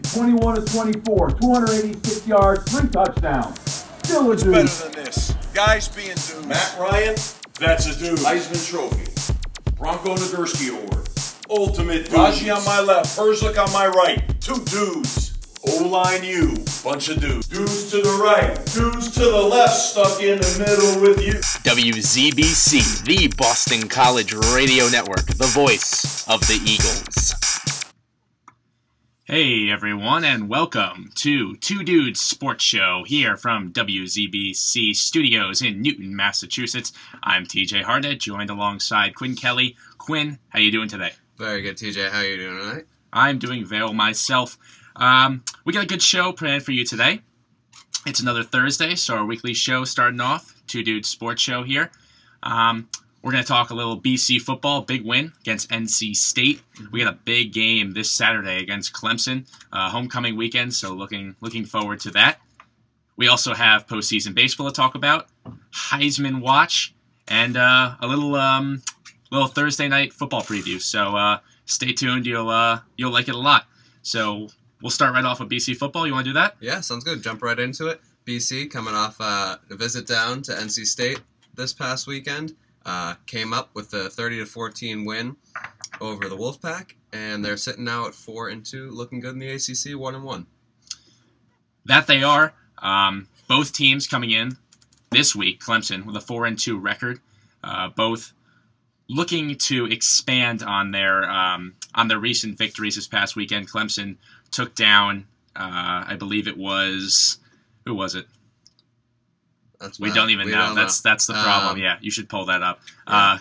21 of 24, 286 yards, 3 touchdowns. Still a dude. It's better than this. Guys being dudes. Matt Ryan, That's a dude. Heisman Trophy. Bronco Nagurski Award. Ultimate dude. Raji on my left, Herzlich on my right. 2 dudes. O-line you, bunch of dudes. Dudes to the right, dudes to the left, stuck in the middle with you. WZBC, the Boston College Radio Network, the voice of the Eagles. Hey everyone, and welcome to Two Dudes Sports Show here from WZBC Studios in Newton, Massachusetts. I'm TJ Harnett, joined alongside Quinn Kelly. Quinn, how you doing today? Very good, TJ. How you doing tonight? I'm doing well myself. We got a good show planned for you today. It's another Thursday, so our weekly show starting off, Two Dudes Sports Show here. We're going to talk a little BC football, big win against NC State. We got a big game this Saturday against Clemson, homecoming weekend, so looking forward to that. We also have postseason baseball to talk about, Heisman watch, and a little Thursday night football preview. So stay tuned, you'll like it a lot. So we'll start right off with BC football. You want to do that? Yeah, sounds good. Jump right into it. BC coming off a visit down to NC State this past weekend. Came up with a 30-14 win over the Wolfpack, and they're sitting now at 4-2, looking good in the ACC, 1-1. That they are. Both teams coming in this week, Clemson with a 4-2 record. Both looking to expand on their recent victories this past weekend. Clemson took down, I believe it was, who was it? We don't even know. That's the problem. Yeah, you should pull that up. Yeah.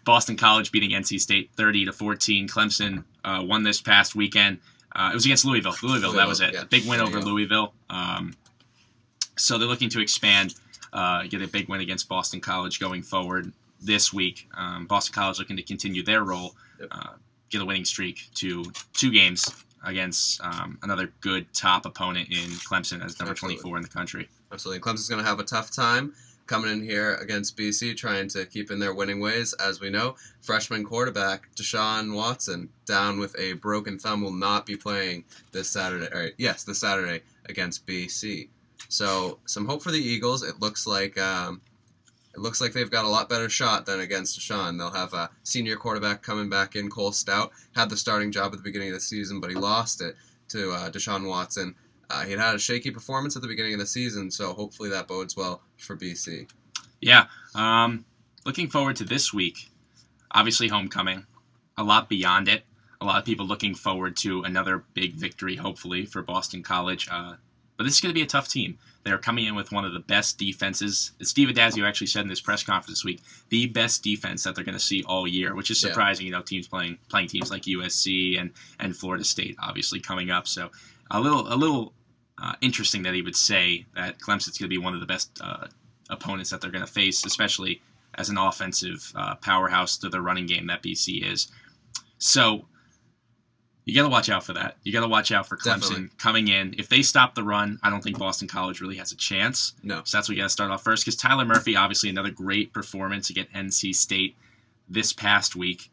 Boston College beating NC State 30-14. Clemson won this past weekend. It was against Louisville. That was it. Yeah. Big win over Louisville. So they're looking to expand, get a big win against Boston College going forward this week. Boston College looking to continue their role, get a winning streak to 2 games against another good top opponent in Clemson as number 24 in the country. Absolutely. Clemson's going to have a tough time coming in here against BC, trying to keep in their winning ways. As we know, freshman quarterback Deshaun Watson, down with a broken thumb, will not be playing this Saturday. This Saturday against BC. So some hope for the Eagles. It looks like they've got a lot better shot than against Deshaun. They'll have a senior quarterback coming back in, Cole Stout. Had the starting job at the beginning of the season, but he lost it to Deshaun Watson. He had a shaky performance at the beginning of the season, so hopefully that bodes well for BC. Yeah. Looking forward to this week. Obviously homecoming. A lot beyond it. A lot of people looking forward to another big victory, hopefully, for Boston College. But this is going to be a tough team. They're coming in with one of the best defenses. Steve Addazio actually said in this press conference this week, the best defense that they're going to see all year, which is surprising. You know, teams playing teams like USC and Florida State obviously coming up. So a little interesting that he would say that Clemson's going to be one of the best opponents that they're going to face, especially as an offensive powerhouse to the running game that BC is. So you got to watch out for that. You got to watch out for Clemson coming in. If they stop the run, I don't think Boston College really has a chance. No. So that's what you got to start off first, because Tyler Murphy, obviously another great performance against NC State this past week.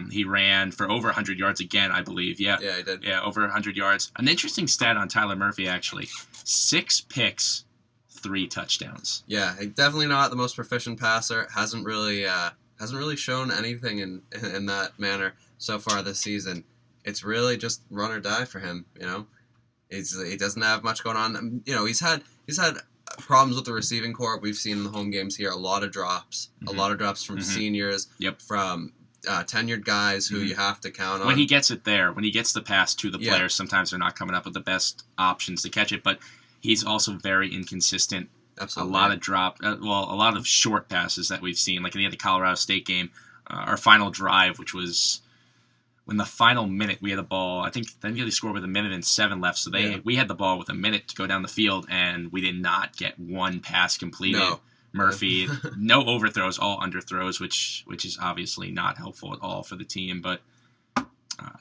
He ran for over 100 yards again, I believe. Yeah, he did. Yeah, over 100 yards. An interesting stat on Tyler Murphy, actually. 6 picks, 3 touchdowns. Yeah, definitely not the most proficient passer. Hasn't really shown anything in that manner so far this season. It's really just run or die for him, you know. He doesn't have much going on. You know, he's had problems with the receiving corps. We've seen in the home games here a lot of drops, from seniors, from tenured guys who you have to count on. When he gets it there, when he gets the pass to the players, sometimes they're not coming up with the best options to catch it, but he's also very inconsistent. Absolutely. A lot of short passes that we've seen, like in the Colorado State game, our final drive, which was when the final minute we had the ball. I think they scored with 1:07 left, so we had the ball with a minute to go down the field, and we did not get one pass completed. No. Murphy, no overthrows, all underthrows, which is obviously not helpful at all for the team. But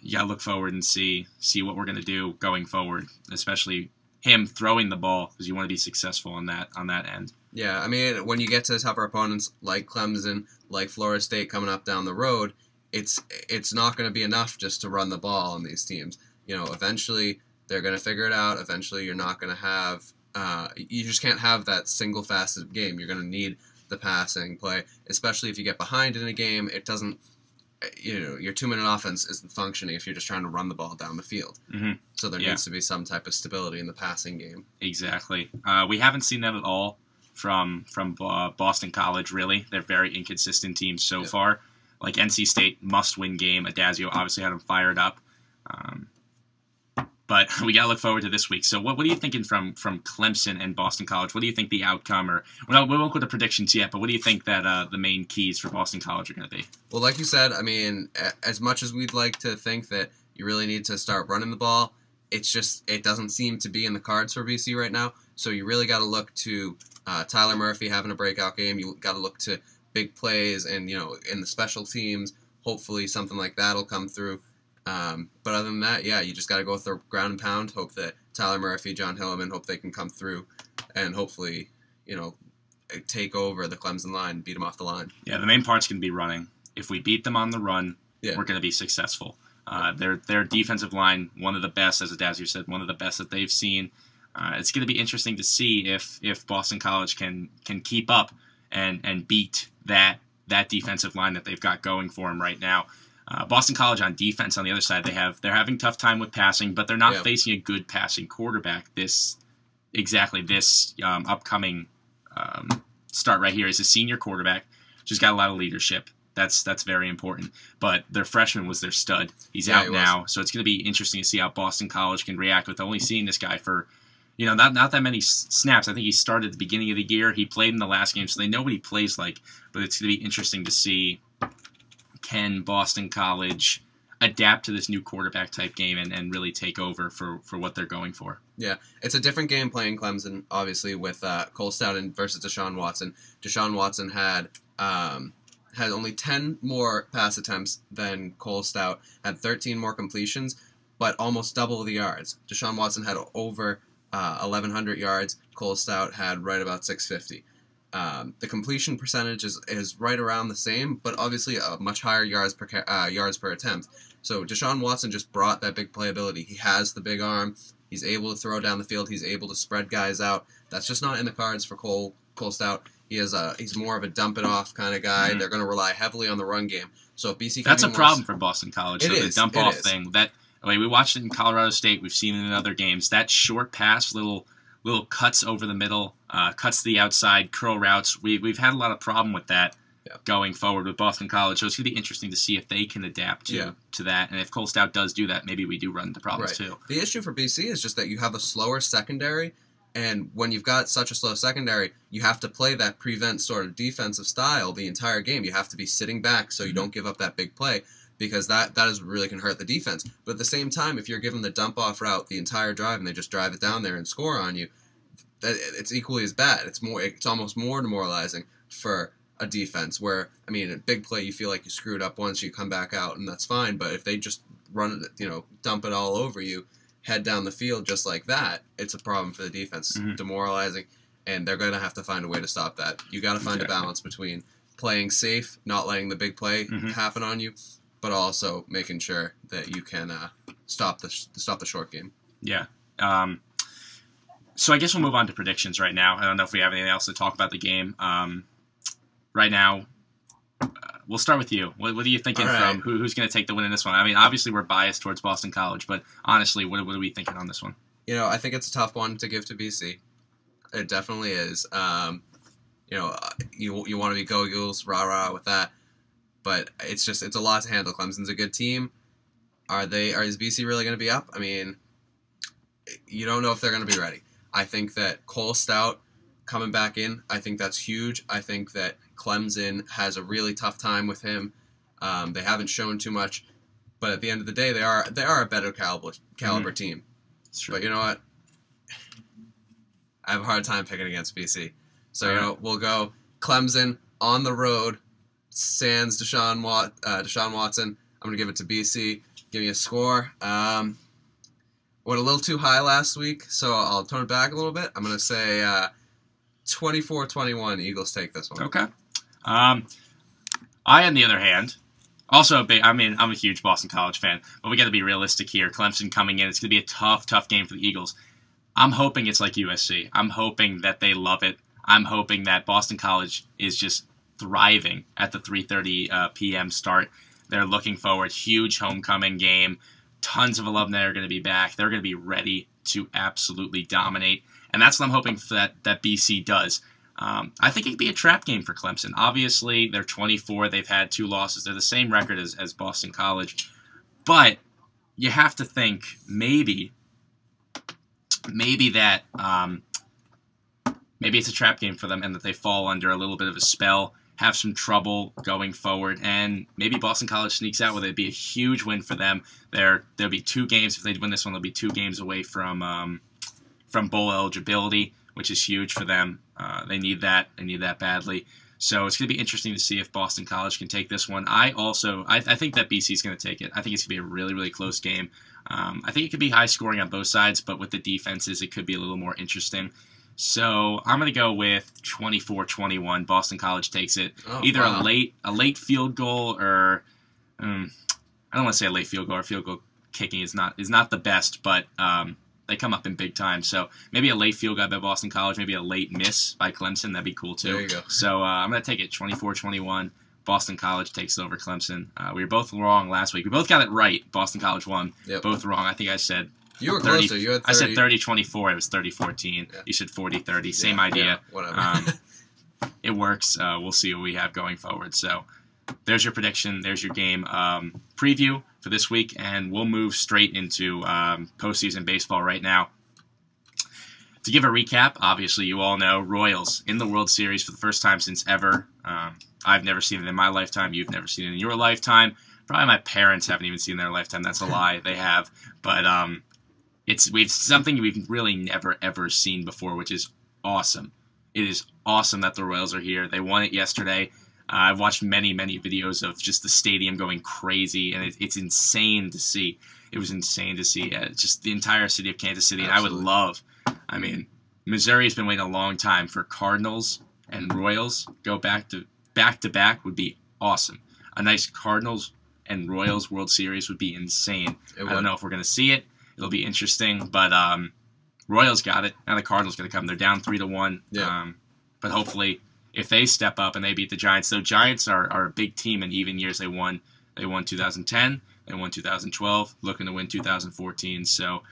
you gotta look forward and see what we're gonna do going forward, especially him throwing the ball, because you want to be successful on that end. Yeah, I mean, when you get to tougher opponents like Clemson, like Florida State coming up down the road, it's not going to be enough just to run the ball on these teams. You know, eventually They're going to figure it out. Eventually, you're not going to have you just can't have that single facet game. You're going to need the passing play, especially if you get behind in a game. It doesn't, your 2-minute offense isn't functioning if you're just trying to run the ball down the field. Mm-hmm. So there needs to be some type of stability in the passing game. Exactly. We haven't seen that at all from Boston College, really. They're very inconsistent teams so far. Like NC State, must-win game. Adazio obviously had them fired up. But we got to look forward to this week. So what are you thinking from Clemson and Boston College? What do you think the outcome, or we won't go to predictions yet, but what do you think that the main keys for Boston College are going to be? Well, like you said, I mean, as much as we'd like to think that you really need to start running the ball, it doesn't seem to be in the cards for BC right now. So you really got to look to Tyler Murphy having a breakout game. You got to look to big plays and, in the special teams, hopefully something like that will come through. But other than that, you just got to go with the ground and pound, hope that Tyler Murphy, John Hilliman, hope they can come through and hopefully, take over the Clemson line, beat them off the line. Yeah, the main part's going to be running. If we beat them on the run, we're going to be successful. Their defensive line, one of the best, as Adazio said, one of the best that they've seen. It's going to be interesting to see if Boston College can keep up and beat that defensive line that they've got going for them right now. Boston College on defense, on the other side, they're having tough time with passing, but they're not facing a good passing quarterback. This upcoming start right here is a senior quarterback, just got a lot of leadership. That's very important. But their freshman was their stud. He's out now, so it's going to be interesting to see how Boston College can react with only seeing this guy for, not that many snaps. I think he started at the beginning of the year. He played in the last game, so they know what he plays like. But it's going to be interesting to see, can Boston College adapt to this new quarterback type game and really take over for what they're going for. Yeah, it's a different game playing Clemson, obviously, with Cole Stout versus Deshaun Watson. Deshaun Watson had only 10 more pass attempts than Cole Stout, had 13 more completions, but almost double the yards. Deshaun Watson had over 1,100 yards. Cole Stout had right about 650. The completion percentage is right around the same, but obviously a much higher yards per attempt. So Deshaun Watson just brought that big playability. He has the big arm. He's able to throw down the field. He's able to spread guys out. That's just not in the cards for Cole Stout. He's more of a dump it off kind of guy. Mm-hmm. They're going to rely heavily on the run game. So if BC, that's a problem for Boston College. The dump off thing. We watched it in Colorado State. We've seen it in other games. That short pass, little cuts over the middle, cuts to the outside, curl routes. We've had a lot of problem with that going forward with Boston College. So it's going to be interesting to see if they can adapt to that. And if Cole Stout does do that, maybe we do run into problems too. The issue for BC is just that you have a slower secondary. And when you've got such a slow secondary, you have to play that prevent sort of defensive style the entire game. You have to be sitting back so you don't give up that big play, because that is really can hurt the defense. But at the same time, if you're given the dump-off route the entire drive and they just drive it down there and score on you, it's equally as bad. It's almost more demoralizing for a defense where, I mean, a big play, you feel like you screwed up once, you come back out, and that's fine. But if they just dump it all over you, head down the field just like that, it's a problem for the defense. It's demoralizing, and they're going to have to find a way to stop that. You got to find a balance between playing safe, not letting the big play happen on you, but also making sure that you can stop the short game. Yeah. So I guess we'll move on to predictions right now. I don't know if we have anything else to talk about the game. Right now, we'll start with you. What are you thinking from who's going to take the win in this one? I mean, obviously we're biased towards Boston College, but honestly, what are we thinking on this one? I think it's a tough one to give to BC. It definitely is. You want to be go Eagles, rah-rah with that. But it's a lot to handle. Clemson's a good team. Is BC really going to be up? I mean, you don't know if they're going to be ready. I think that Cole Stout coming back in, I think that's huge. I think that Clemson has a really tough time with him. They haven't shown too much, but at the end of the day, they are a better caliber team. But you know what? I have a hard time picking against BC. So we'll go Clemson on the road. Sans Deshaun Watson. I'm going to give it to BC. Give me a score. Went a little too high last week, so I'll tone it back a little bit. I'm going to say 24-21, Eagles take this one. Okay. I, on the other hand, Also, I'm a huge Boston College fan, but we got to be realistic here. Clemson coming in, it's going to be a tough game for the Eagles. I'm hoping it's like USC. I'm hoping that they love it. I'm hoping that Boston College is just thriving at the 3:30 p.m. start. They're looking forward. Huge homecoming game. Tons of alumni are going to be back. They're going to be ready to absolutely dominate. And that's what I'm hoping for that BC does. I think it could be a trap game for Clemson. Obviously, they're 24. They've had 2 losses. They're the same record as Boston College. But you have to think maybe that maybe it's a trap game for them and that they fall under a little bit of a spell, have some trouble going forward, and maybe Boston College sneaks out with it. It'd be a huge win for them. There'll be 2 games. If they win this one, they'll be 2 games away from bowl eligibility, which is huge for them. They need that. They need that badly. So it's going to be interesting to see if Boston College can take this one. I think that BC is going to take it. I think it's going to be a really, really close game. I think it could be high scoring on both sides, but with the defenses, it could be a little more interesting. So I'm going to go with 24-21. Boston College takes it. Either a late field goal or I don't want to say a late field goal. Or field goal kicking is not the best, but they come up in big time. So maybe a late field goal by Boston College, maybe a late miss by Clemson. That'd be cool too. There you go. So I'm going to take it 24-21. Boston College takes it over Clemson. We were both wrong last week. We both got it right. Boston College won. Yep. Both wrong. I think I said you were 30, closer. You had 30. I said 30-24. It was 30-14. Yeah. You said 40-30. Same idea. Yeah, whatever. It works. We'll see what we have going forward. So there's your prediction. There's your game preview for this week, and we'll move straight into postseason baseball right now. To give a recap, obviously you all know Royals in the World Series for the first time since ever. I've never seen it in my lifetime. You've never seen it in your lifetime. Probably my parents haven't even seen it in their lifetime. That's a lie. They have. But it's something we've really never, ever seen before, which is awesome. It is awesome that the Royals are here. They won it yesterday. I've watched many, many videos of just the stadium going crazy, and it's insane to see. It was insane to see. Just the entire city of Kansas City. Absolutely. And I would love, Missouri has been waiting a long time for Cardinals and Royals go back to back would be awesome. A nice Cardinals and Royals World Series would be insane. I don't know if we're going to see it. It'll be interesting, but Royals got it. Now the Cardinals going to come. They're down 3-1. Yeah. But hopefully, if they step up and they beat the Giants, so Giants are a big team in even years. They won 2010. They won 2012. Looking to win 2014. So,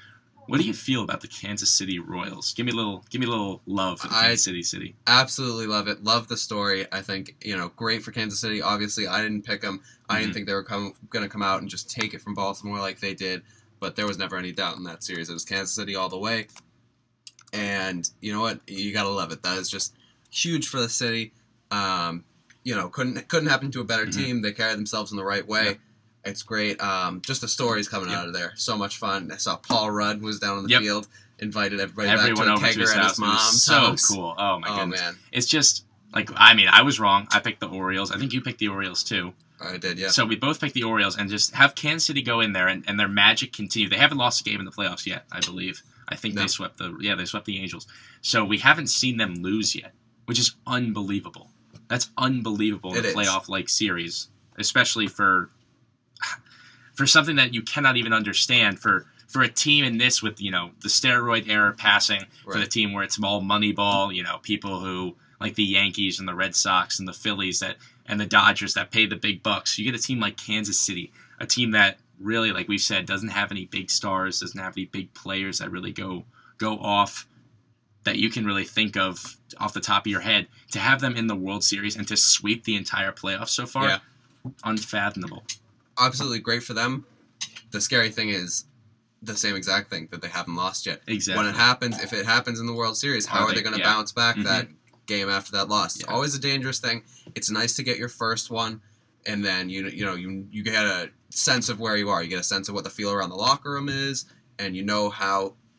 what do you feel about the Kansas City Royals? Give me a little love for the Kansas City. Absolutely love it. Love the story. I think, great for Kansas City. Obviously, I didn't pick them. I didn't think they were going to come out and just take it from Baltimore like they did. But there was never any doubt in that series. It was Kansas City all the way. And you know what? You got to love it. That is just huge for the city. Couldn't happen to a better team. They carried themselves in the right way. Yep. It's great. Just the stories coming out of there. So much fun. I saw Paul Rudd was down on the field, invited everyone back to a kegger at his mom's house. So cool. Oh, my goodness. Man. It's just, I was wrong. I picked the Orioles. I think you picked the Orioles, too. I did, yeah. So we both picked the Orioles, and just have Kansas City go in there and their magic continue. They haven't lost a game in the playoffs yet, I believe. I think they swept the Angels. So we haven't seen them lose yet, which is unbelievable. That's unbelievable in a playoff-like series, especially for something that you cannot even understand, for a team in this with, the steroid era passing, for the team where it's all money ball, people who, like the Yankees and the Red Sox and the Phillies and the Dodgers that pay the big bucks. You get a team like Kansas City, a team that really, like we've said, doesn't have any big stars, doesn't have any big players that really go off, that you can really think of off the top of your head. To have them in the World Series and to sweep the entire playoffs so far, unfathomable. Absolutely great for them. The scary thing is the same exact thing, that they haven't lost yet. Exactly. When if it happens in the World Series, how are they going to bounce back that game after that loss? It's always a dangerous thing. It's nice to get your first one, and then you get a sense of where you are. You get a sense of what the feel around the locker room is, and you know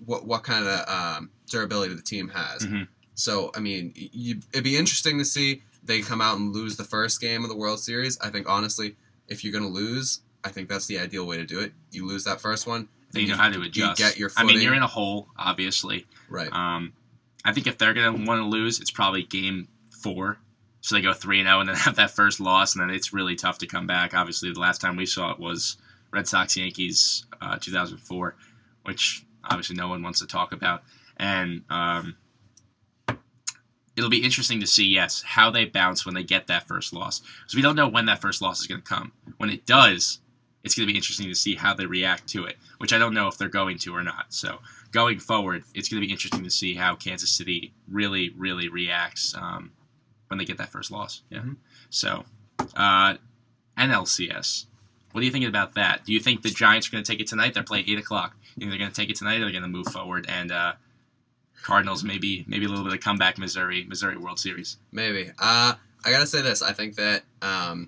what kind of durability the team has. Mm-hmm. So, it'd be interesting to see they come out and lose the first game of the World Series. I think, honestly, if you're going to lose, I think that's the ideal way to do it. You lose that first one. Then you know how to adjust. You get your footing. You're in a hole, obviously. Right. I think if they're going to want to lose, it's probably game 4 So they go 3-0 and then have that first loss, and then it's really tough to come back. Obviously, the last time we saw it was Red Sox-Yankees 2004, which obviously no one wants to talk about. And it'll be interesting to see, yes, how they bounce when they get that first loss. Because we don't know when that first loss is going to come. When it does, it's going to be interesting to see how they react to it, which I don't know if they're going to or not. So going forward, it's going to be interesting to see how Kansas City really, really reacts when they get that first loss. Yeah. Mm-hmm. So NLCS. What do you think about that? Do you think the Giants are going to take it tonight? They're playing 8 o'clock. You think they're going to take it tonight, or they're going to move forward? And Cardinals, maybe a little bit of comeback Missouri World Series. Maybe. I gotta say this. I think that I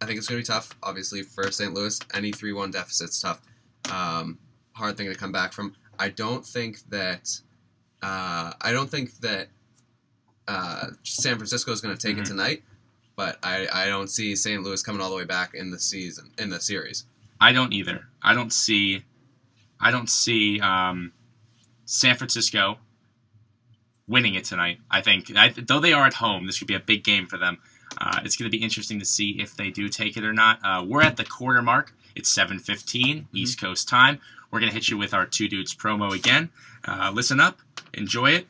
think it's gonna be tough. Obviously, for St. Louis, any 3-1 deficit's tough. Hard thing to come back from. I don't think that San Francisco is gonna take it tonight. But I don't see St. Louis coming all the way back in the series. I don't either. I don't see San Francisco winning it tonight. I think, though they are at home, this could be a big game for them. It's going to be interesting to see if they do take it or not. We're at the quarter mark. It's 7:15 East Coast time. We're going to hit you with our Two Dudes promo again. Listen up. Enjoy it.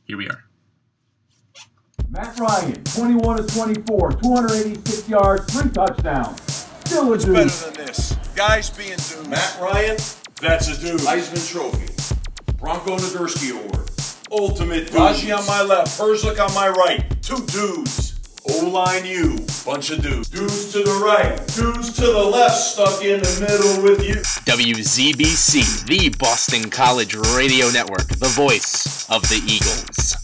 Here we are. Matt Ryan, 21 of 24, 286 yards, 3 touchdowns. Still a dude. It's better than this. Guys being dudes. Matt Ryan, that's a dude. Heisman Trophy. Bronco Nagurski Award. Ultimate dudes. Raji on my left, Herzlich on my right. 2 dudes. O-line U, bunch of dudes. Dudes to the right, dudes to the left, stuck in the middle with you. WZBC, the Boston College Radio Network, the voice of the Eagles.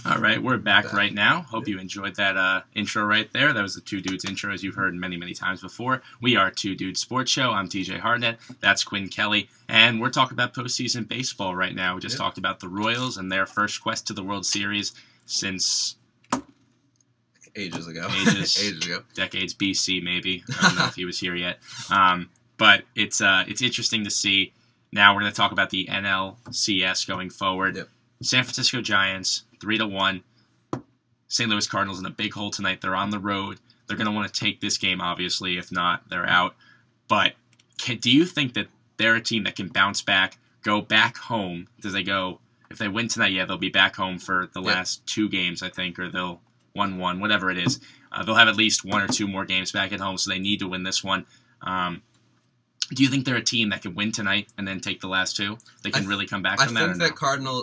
All right, we're back right now. Hope you enjoyed that intro right there. That was the Two Dudes intro, as you've heard many, many times before. We are Two Dudes Sports Show. I'm TJ Hartnett. That's Quinn Kelly. And we're talking about postseason baseball right now. We just talked about the Royals and their first quest to the World Series since ages ago. Decades BC, maybe. I don't know if he was here yet. But it's interesting to see. Now we're going to talk about the NLCS going forward. Yep. San Francisco Giants, 3-1. St. Louis Cardinals in a big hole tonight. They're on the road. They're going to want to take this game, obviously. If not, they're out. But do you think that they're a team that can bounce back, go back home? Does they go, if they win tonight, they'll be back home for the last 2 games, I think, or they'll 1-1, whatever it is. They'll have at least 1 or 2 more games back at home, so they need to win this one. Do you think they're a team that can win tonight and then take the last 2? They can really come back from that? I think that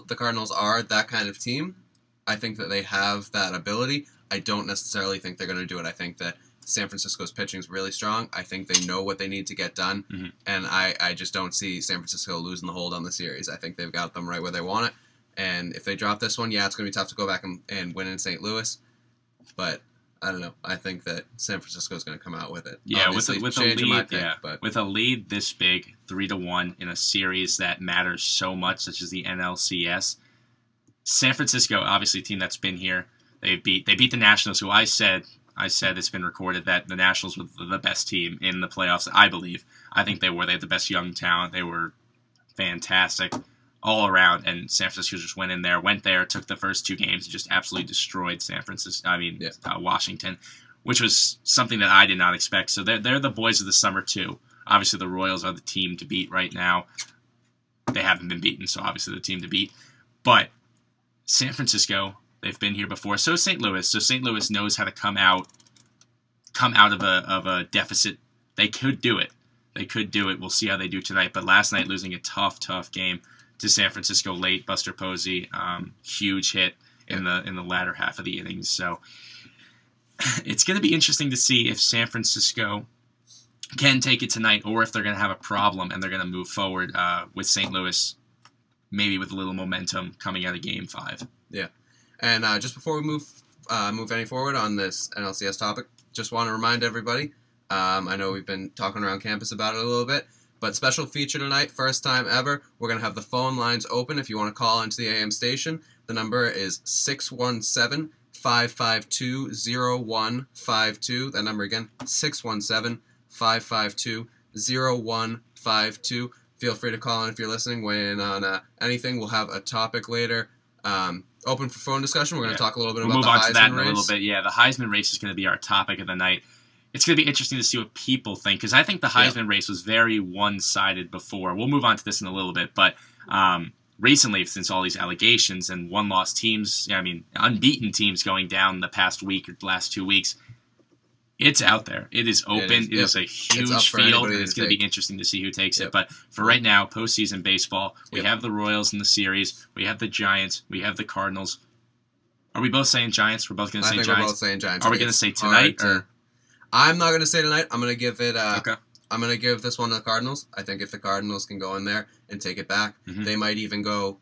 the Cardinals are that kind of team. I think that they have that ability. I don't necessarily think they're going to do it. I think that San Francisco's pitching is really strong. I think they know what they need to get done. Mm-hmm. And I just don't see San Francisco losing the hold on the series. I think they've got them right where they want it. And if they drop this one, it's going to be tough to go back and win in St. Louis. But I don't know. I think that San Francisco is going to come out with it. Yeah, with a lead this big, 3-1 in a series that matters so much, such as the NLCS. San Francisco, obviously, a team that's been here. They beat the Nationals, who I said it's been recorded that the Nationals were the best team in the playoffs. I believe. I think they were. They had the best young talent. They were fantastic all around, and San Francisco just went there, took the first 2 games, and just absolutely destroyed Washington, which was something that I did not expect. So they're the boys of the summer too. Obviously, the Royals are the team to beat right now. They haven't been beaten, so obviously the team to beat. But San Francisco, they've been here before. So St. Louis. So St. Louis knows how to come out of a deficit. They could do it. We'll see how they do tonight. But last night, losing a tough game to San Francisco late. Buster Posey, huge hit in the latter half of the innings. So it's going to be interesting to see if San Francisco can take it tonight, or if they're going to have a problem and they're going to move forward with St. Louis, maybe with a little momentum coming out of Game 5. Yeah, and just before we move any forward on this NLCS topic, just want to remind everybody. I know we've been talking around campus about it a little bit. But special feature tonight, first time ever, we're going to have the phone lines open if you want to call into the AM station. The number is 617-552-0152. That number again, 617-552-0152. Feel free to call in if you're listening, weigh in on anything. We'll have a topic later Open for phone discussion. We're going to talk a little bit we'll about move the on Heisman to that in race. a little bit. Yeah, the Heisman race is going to be our topic of the night. It's going to be interesting to see what people think, because I think the Heisman race was very one-sided before. We'll move on to this in a little bit, but recently, since all these allegations and one-loss teams, unbeaten teams going down the past week or the last 2 weeks, it's out there. It is open. It is a huge field, and it's going to be interesting to see who takes it. But for right now, postseason baseball, we have the Royals in the series. We have the Giants. We have the Cardinals. Are we both saying Giants? We're both going to say Giants? I think we're both saying Giants. Are we going to say tonight? I'm not going to say tonight. I'm going to give it... okay. I'm going to give this one to the Cardinals. I think if the Cardinals can go in there and take it back, they might even go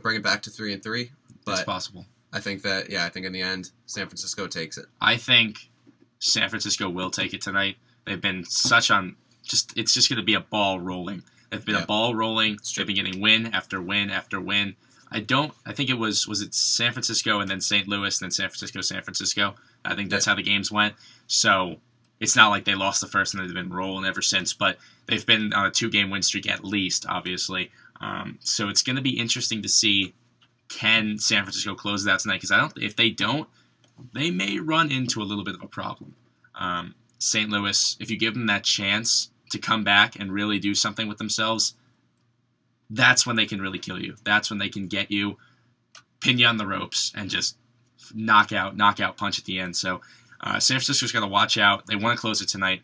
bring it back to 3-3. But it's possible. I think that, I think in the end, San Francisco takes it. I think San Francisco will take it tonight. They've been such on... it's just going to be a ball rolling. They've been a ball rolling. They've been getting win after win after win. I think it was it San Francisco and then St. Louis and then San Francisco, San Francisco. I think that's how the games went. So it's not like they lost the first and they've been rolling ever since, but they've been on a 2-game win streak at least, obviously. So it's going to be interesting to see, can San Francisco close it out tonight? Because if they don't, they may run into a little bit of a problem. St. Louis, if you give them that chance to come back and really do something with themselves, that's when they can really kill you. That's when they can get you, pin you on the ropes, and just knockout punch at the end. So San Francisco's got to watch out. They want to close it tonight.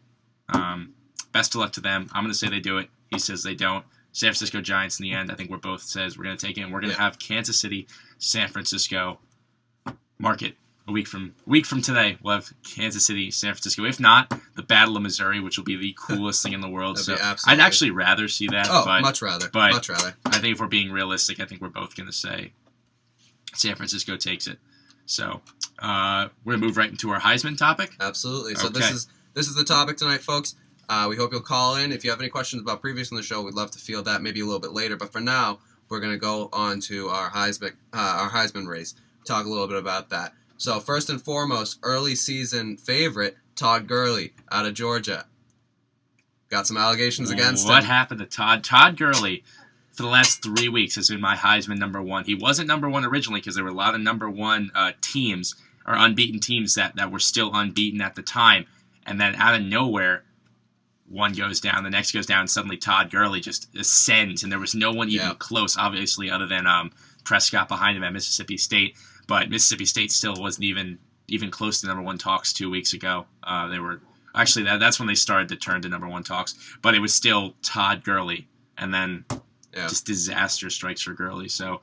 Best of luck to them. I'm going to say they do it. He says they don't. San Francisco Giants in the end. I think we're both says we're going to take it. And we're going to have Kansas City, San Francisco. Mark it. A week from today, we'll have Kansas City, San Francisco. If not, the Battle of Missouri, which will be the coolest thing in the world. So I'd actually rather see that. Oh, much rather. But much rather. I think if we're being realistic, I think we're both going to say San Francisco takes it. So we're going to move right into our Heisman topic. Absolutely. So this is the topic tonight, folks. We hope you'll call in. If you have any questions about previous in the show, we'd love to field that maybe a little bit later. But for now, we're going to go on to our Heisman race. Talk a little bit about that. So first and foremost, early season favorite, Todd Gurley out of Georgia. Got some allegations against him. What happened to Todd? Todd Gurley, for the last 3 weeks, has been my Heisman #1. He wasn't #1 originally because there were a lot of #1 teams or unbeaten teams that were still unbeaten at the time. And then out of nowhere, one goes down, the next goes down, and suddenly Todd Gurley just ascends. And there was no one even close, obviously, other than Prescott behind him at Mississippi State. But Mississippi State still wasn't even close to #1 talks 2 weeks ago. They were actually that's when they started to turn to #1 talks. But it was still Todd Gurley, and then just disaster strikes for Gurley. So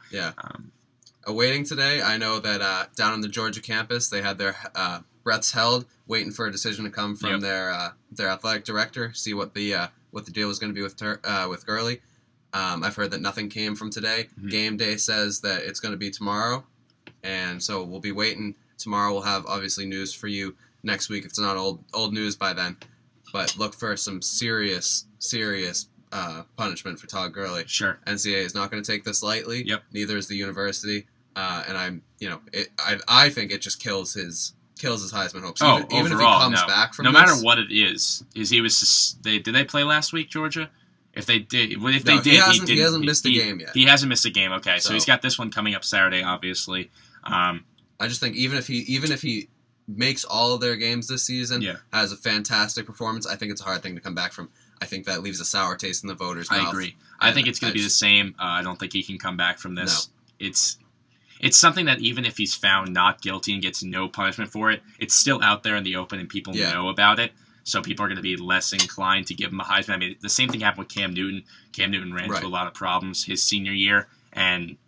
awaiting today. I know that down on the Georgia campus they had their breaths held, waiting for a decision to come from their athletic director. See what the deal was going to be with Gurley. I've heard that nothing came from today. Game day says that it's going to be tomorrow. And so we'll be waiting. Tomorrow we'll have, obviously, news for you next week if it's not old news by then. But look for some serious punishment for Todd Gurley. Sure. NCAA is not going to take this lightly. Yep. Neither is the university. And I think it just kills his Heisman hopes. Even if he comes back from no matter what it is he was just, did they play last week, Georgia? If they did, he hasn't missed a game yet. He hasn't missed a game. Okay, so he's got this one coming up Saturday, obviously. I just think even if he makes all of their games this season, has a fantastic performance, I think it's a hard thing to come back from. I think that leaves a sour taste in the voters' mouth. I agree. I think it's going to be the same. I don't think he can come back from this. No. It's something that even if he's found not guilty and gets no punishment for it, it's still out there in the open and people know about it. So people are going to be less inclined to give him a Heisman. I mean, the same thing happened with Cam Newton. Cam Newton ran into a lot of problems his senior year, and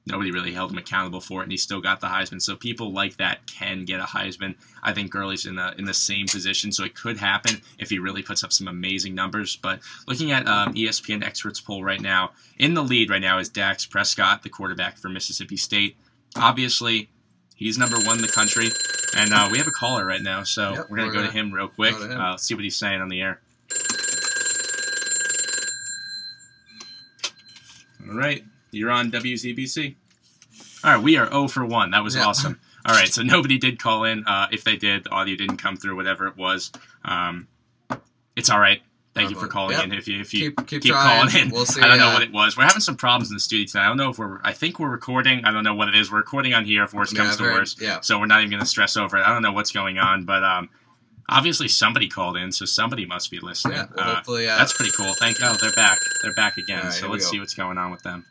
nobody really held him accountable for it, and he still got the Heisman. So people like that can get a Heisman. I think Gurley's in the same position, so it could happen if he really puts up some amazing numbers. But looking at ESPN experts poll right now, in the lead right now is Dak Prescott, the quarterback for Mississippi State. Obviously, he's #1 in the country. And we have a caller right now, so we're going to go to him real quick. See what he's saying on the air. All right, you're on WZBC. All right, we are 0 for 1. That was awesome. All right, so nobody did call in. If they did, the audio didn't come through, whatever it was. It's all right. Thank you for calling in. If you keep trying. calling in, We'll see, I don't know what it was. We're having some problems in the studio tonight. I don't know if I think we're recording. I don't know what it is. We're recording on here if worst comes to worst. Yeah. So we're not even going to stress over it. I don't know what's going on, but obviously somebody called in, so somebody must be listening. Yeah, well, hopefully, that's pretty cool. They're back. They're back again. Right, so let's see what's going on with them.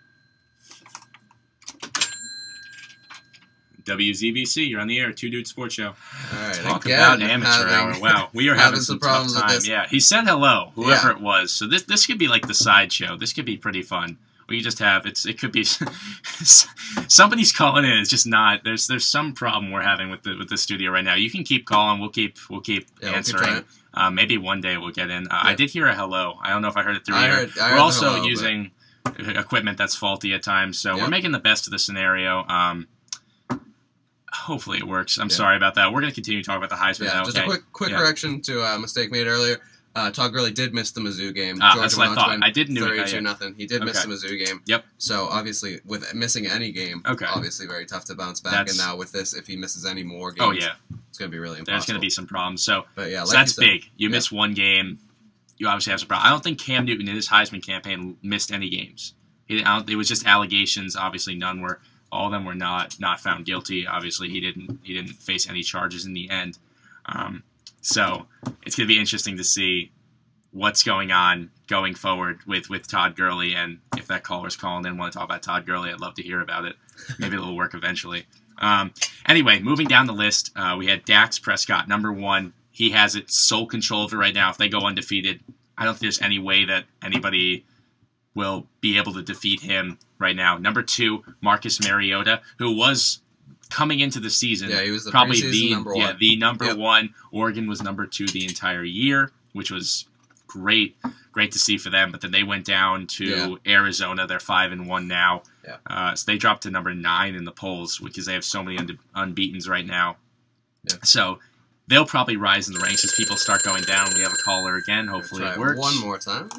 WZBC, you're on the air. Two Dude Sports Show. All right, Talk about amateur hour. Wow, we are having some tough time. Yeah, he said hello, whoever it was. So this could be like the sideshow. This could be pretty fun. We just have it could be somebody's calling in. It's just not. There's some problem we're having with the studio right now. You can keep calling. We'll keep answering. Maybe one day we'll get in. I did hear a hello. I don't know if I heard it through here. We're also using equipment that's faulty at times, so we're making the best of the scenario. Hopefully it works. I'm sorry about that. We're going to continue talking about the Heisman now. Just a quick correction to a mistake made earlier. Todd Gurley did miss the Mizzou game. That's what I thought. I did know 32-0. He did miss the Mizzou game. Yep. So obviously, with missing any game, obviously very tough to bounce back. And now with this, if he misses any more games, it's going to be really impossible. There's going to be some problems. So, but yeah, so that's big. You miss one game, you obviously have some problems. I don't think Cam Newton in his Heisman campaign missed any games. It was just allegations. Obviously, none were. All of them were not found guilty. Obviously, he didn't face any charges in the end. So it's going to be interesting to see what's going on going forward with Todd Gurley. And if that caller's calling in, want to talk about Todd Gurley, I'd love to hear about it. Maybe it'll work eventually. Anyway, moving down the list, we had Dak Prescott, number 1. He has it sole control of it right now. If they go undefeated, I don't think there's any way that anybody will be able to defeat him right now. Number 2, Marcus Mariota, who was coming into the season. Yeah, he was probably number 1. Yeah, the number 1. Oregon was number 2 the entire year, which was great to see for them. But then they went down to Arizona. They're 5-1 now. Yeah. So they dropped to number 9 in the polls because they have so many unbeatens right now. Yeah. So they'll probably rise in the ranks as people start going down. We have a caller again. Hopefully it works. One more time.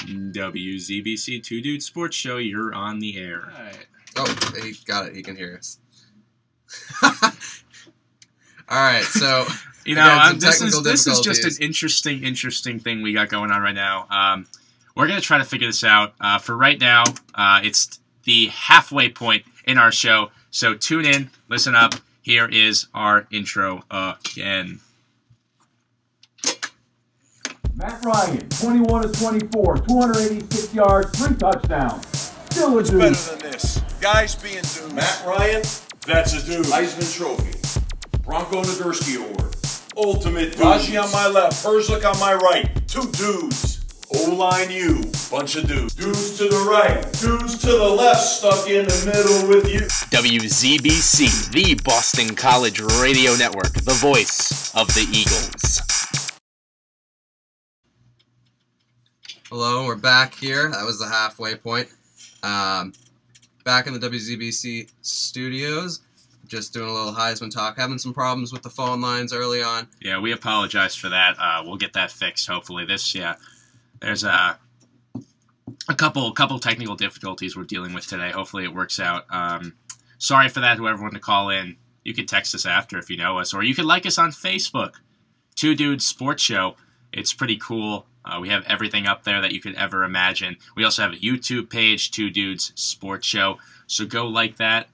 WZBC Two Dude Sports Show, you're on the air. All right. Oh, he got it. He can hear us. All right, so this is just an interesting thing we got going on right now. We're gonna try to figure this out. For right now, it's the halfway point in our show. So tune in, listen up. Here is our intro again. Matt Ryan, 21 of 24, 286 yards, 3 touchdowns. Still a dude. It's better than this. Guys being dudes. Matt Ryan, that's a dude. Heisman Trophy. Bronco Nagurski Award. Ultimate dudes. Raji on my left, Herzlich on my right. 2 dudes. O-line you, bunch of dudes. Dudes to the right, dudes to the left, stuck in the middle with you. WZBC, the Boston College Radio Network, the voice of the Eagles. Hello, we're back here. That was the halfway point. Back in the WZBC studios, just doing a little Heisman talk. Having some problems with the phone lines early on. Yeah, we apologize for that. We'll get that fixed, hopefully. There's a couple technical difficulties we're dealing with today. Hopefully it works out. Sorry for that, whoever wanted to call in. You could text us after if you know us, or you could like us on Facebook. Two Dudes Sports Show. It's pretty cool. We have everything up there that you could ever imagine. We also have a YouTube page, Two Dudes Sports Show. So go like that.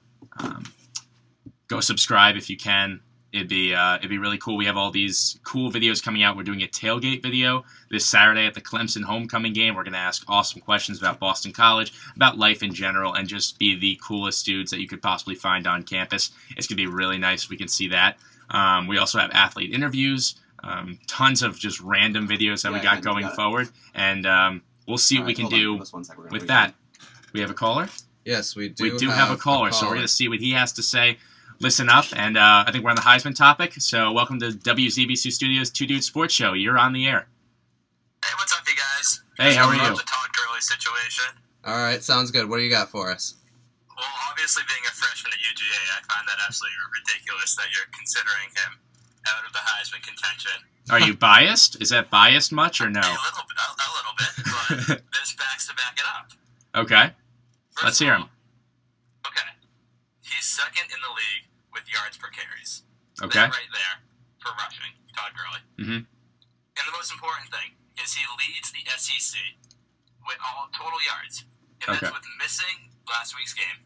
Go subscribe if you can. It'd be really cool. We have all these cool videos coming out. We're doing a tailgate video this Saturday at the Clemson homecoming game. We're going to ask awesome questions about Boston College, about life in general, and just be the coolest dudes that you could possibly find on campus. It's going to be really nice. We can see that. We also have athlete interviews. Tons of just random videos that we got going forward, and we'll see what we can do with that. We have a caller? Yes, we do. We do have a caller, so we're going to see what he has to say. Listen up, and I think we're on the Heisman topic, so welcome to WZBC Studios Two Dudes Sports Show. You're on the air. Hey, what's up, you guys? Hey, how are you? The Todd Gurley situation. All right, sounds good. What do you got for us? Well, obviously, being a freshman at UGA, I find that absolutely ridiculous that you're considering him out of the Heisman contention. Are you biased? Is that biased much or no? A little bit, but there's facts to back it up. Okay. Let's hear him. Okay. He's second in the league with yards per carries. Okay. That right there for rushing, Todd Gurley. Mm-hmm. And the most important thing is he leads the SEC with all total yards. And that's with missing last week's game.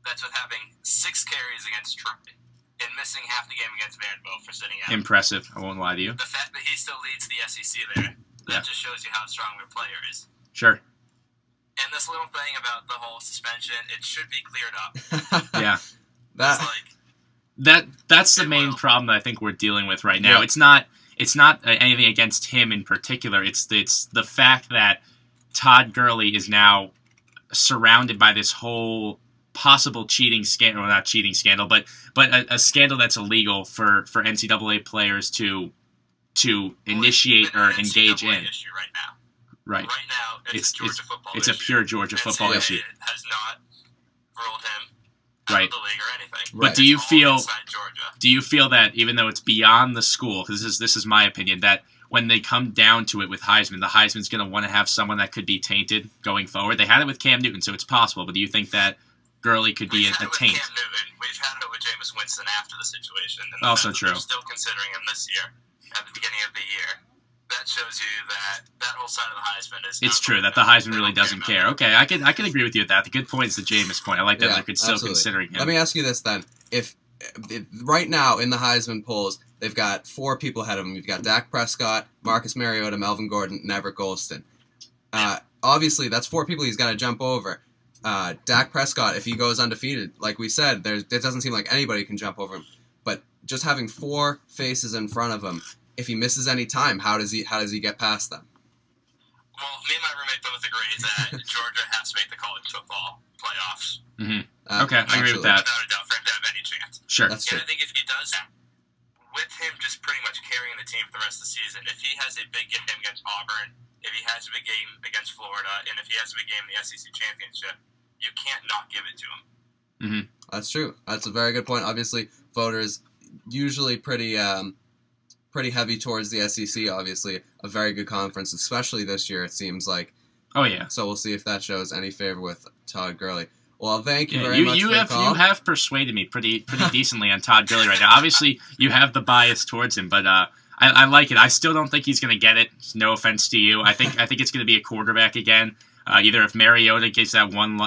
That's with having 6 carries against Troy and missing half the game against Vanderbilt for sitting out. Impressive. I won't lie to you. The fact that he still leads the SEC there, that just shows you how strong their player is. Sure. And this little thing about the whole suspension, it should be cleared up. Yeah. That That's the main problem that I think we're dealing with right now. Yeah. It's not anything against him in particular. It's the fact that Todd Gurley is now surrounded by this whole possible cheating scandal, well, not cheating scandal, but a scandal that's illegal for NCAA players to initiate or engage in. Issue right now. Right. Right now, it's Georgia football. It's a pure Georgia football NCAA issue. Has not ruled him right. out of the league or anything. But do you feel? Georgia. Do you feel that even though it's beyond the school, because this is my opinion, that when they come down to it with Heisman, the Heisman's going to want to have someone that could be tainted going forward? They had it with Cam Newton, so it's possible. But do you think that Gurley could be a taint? Cam Newton. We've had it with Jameis Winston after the situation. And also true. They're still considering him this year at the beginning of the year. That shows you that whole side of the Heisman is. It's true that the Heisman really doesn't care. Okay, I can agree with you with that. The good point is the Jameis point. I like that they're still considering him. Let me ask you this then: if right now in the Heisman polls they've got 4 people ahead of them, you've got Dak Prescott, Marcus Mariota, Melvin Gordon, and Everett Golston. Obviously, that's 4 people he's got to jump over. Dak Prescott, if he goes undefeated, like we said, it doesn't seem like anybody can jump over him. But just having 4 faces in front of him. If he misses any time, how does he get past them? Well, me and my roommate both agree that Georgia has to make the college football playoffs. Mm-hmm. Okay, I agree with that. Without a doubt, for him to have any chance. Sure. That's true. And I think if he does that, with him just pretty much carrying the team for the rest of the season, if he has a big game against Auburn, if he has a big game against Florida, and if he has a big game in the SEC championship, you can't not give it to him. Mm-hmm. That's true. That's a very good point. Obviously, voters usually pretty heavy towards the SEC, obviously. A very good conference, especially this year, it seems like. Oh, yeah. So we'll see if that shows any favor with Todd Gurley. Well, thank you very much for the call. You have persuaded me pretty decently on Todd Gurley right now. Obviously, you have the bias towards him, but I like it. I still don't think he's going to get it. No offense to you. I think it's going to be a quarterback again. Either if Mariota gets that one...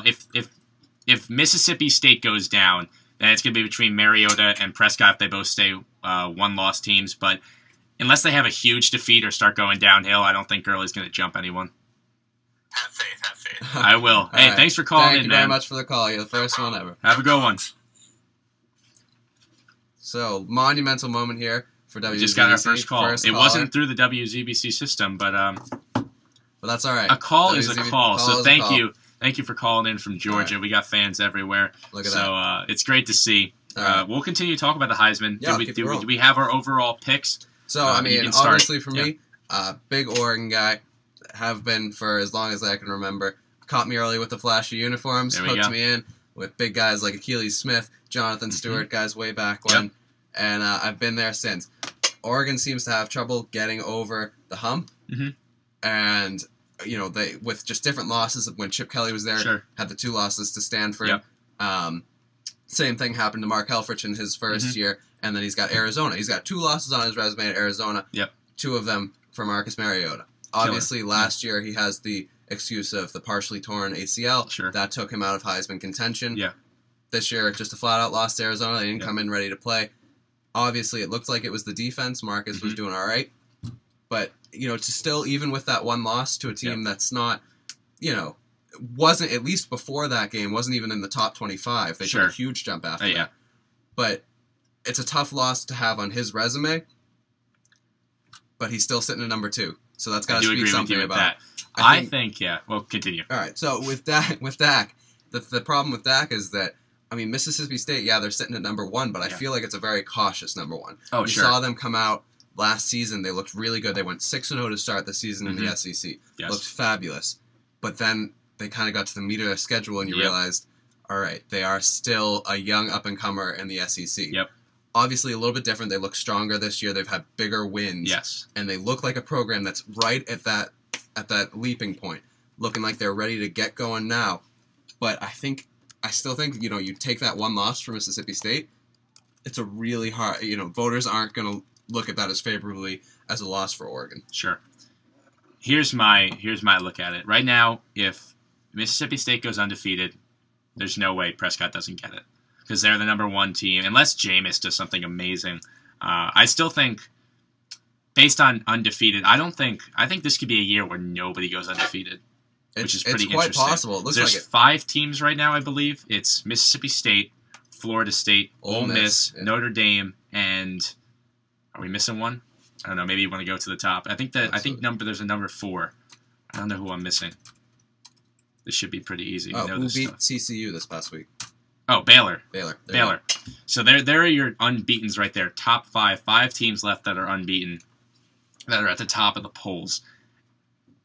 If Mississippi State goes down, then it's going to be between Mariota and Prescott if they both stay one-loss teams. But unless they have a huge defeat or start going downhill, I don't think Gurley's going to jump anyone. Have faith. I will. Hey, right. thanks for calling in, man. Thank you very much for the call. You're the first one ever. Have a good one. So, monumental moment here for WZBC. We just got our first call. It wasn't through the WZBC system, but well, that's all right. A call is a call. So thank you. Thank you for calling in from Georgia. Right. We got fans everywhere. Look at that. So it's great to see. Right. We'll continue to talk about the Heisman. Yeah, do we have our overall picks? So, I mean, obviously for me, big Oregon guy, have been for as long as I can remember. Caught me early with the flashy uniforms, hooked me in with big guys like Achilles Smith, Jonathan Stewart, guys way back when, and I've been there since. Oregon seems to have trouble getting over the hump, and you know, they with just different losses. When Chip Kelly was there, had the 2 losses to Stanford. Same thing happened to Mark Helfrich in his first year, and then he's got Arizona. He's got 2 losses on his resume at Arizona. 2 of them for Marcus Mariota. Obviously, last year he has the excuse of the partially torn ACL. That took him out of Heisman contention. This year, just a flat-out loss to Arizona. They didn't come in ready to play. Obviously, it looked like it was the defense. Marcus was doing all right. But, you know, to still, even with that 1 loss to a team that's not, you know, wasn't, at least before that game, wasn't even in the top 25. They took a huge jump after that. But it's a tough loss to have on his resume. But he's still sitting at number 2. So that's got to speak something about that. I think, well, continue. All right, so with Dak, the problem with Dak is that, I mean, Mississippi State, they're sitting at number 1, but I feel like it's a very cautious number 1. Oh, you saw them come out last season. They looked really good. They went 6-0 to start the season in the SEC. Looked fabulous. But then they kind of got to the meat of their schedule, and you realized, all right, they are still a young up-and-comer in the SEC. Obviously, a little bit different. They look stronger this year. They've had bigger wins. And they look like a program that's right at that leaping point, looking like they're ready to get going now. But I still think, you know, you take that 1 loss for Mississippi State, it's a really hard, you know, voters aren't going to look at that as favorably as a loss for Oregon. Sure. Here's my look at it. Right now, if Mississippi State goes undefeated, there's no way Prescott doesn't get it because they're the number 1 team. Unless Jameis does something amazing, I still think, based on undefeated, I think this could be a year where nobody goes undefeated, which is pretty interesting. It's quite possible. It looks There's like it. 5 teams right now, I believe. It's Mississippi State, Florida State, Ole Miss, yeah. Notre Dame, and are we missing one? I don't know. Maybe you want to go to the top. I think there's a number 4. I don't know who I'm missing. This should be pretty easy. We know Who this beat stuff. CCU this past week? Oh, Baylor. Baylor. So there are your unbeatens right there. Top 5. 5 teams left that are unbeaten, that are at the top of the polls.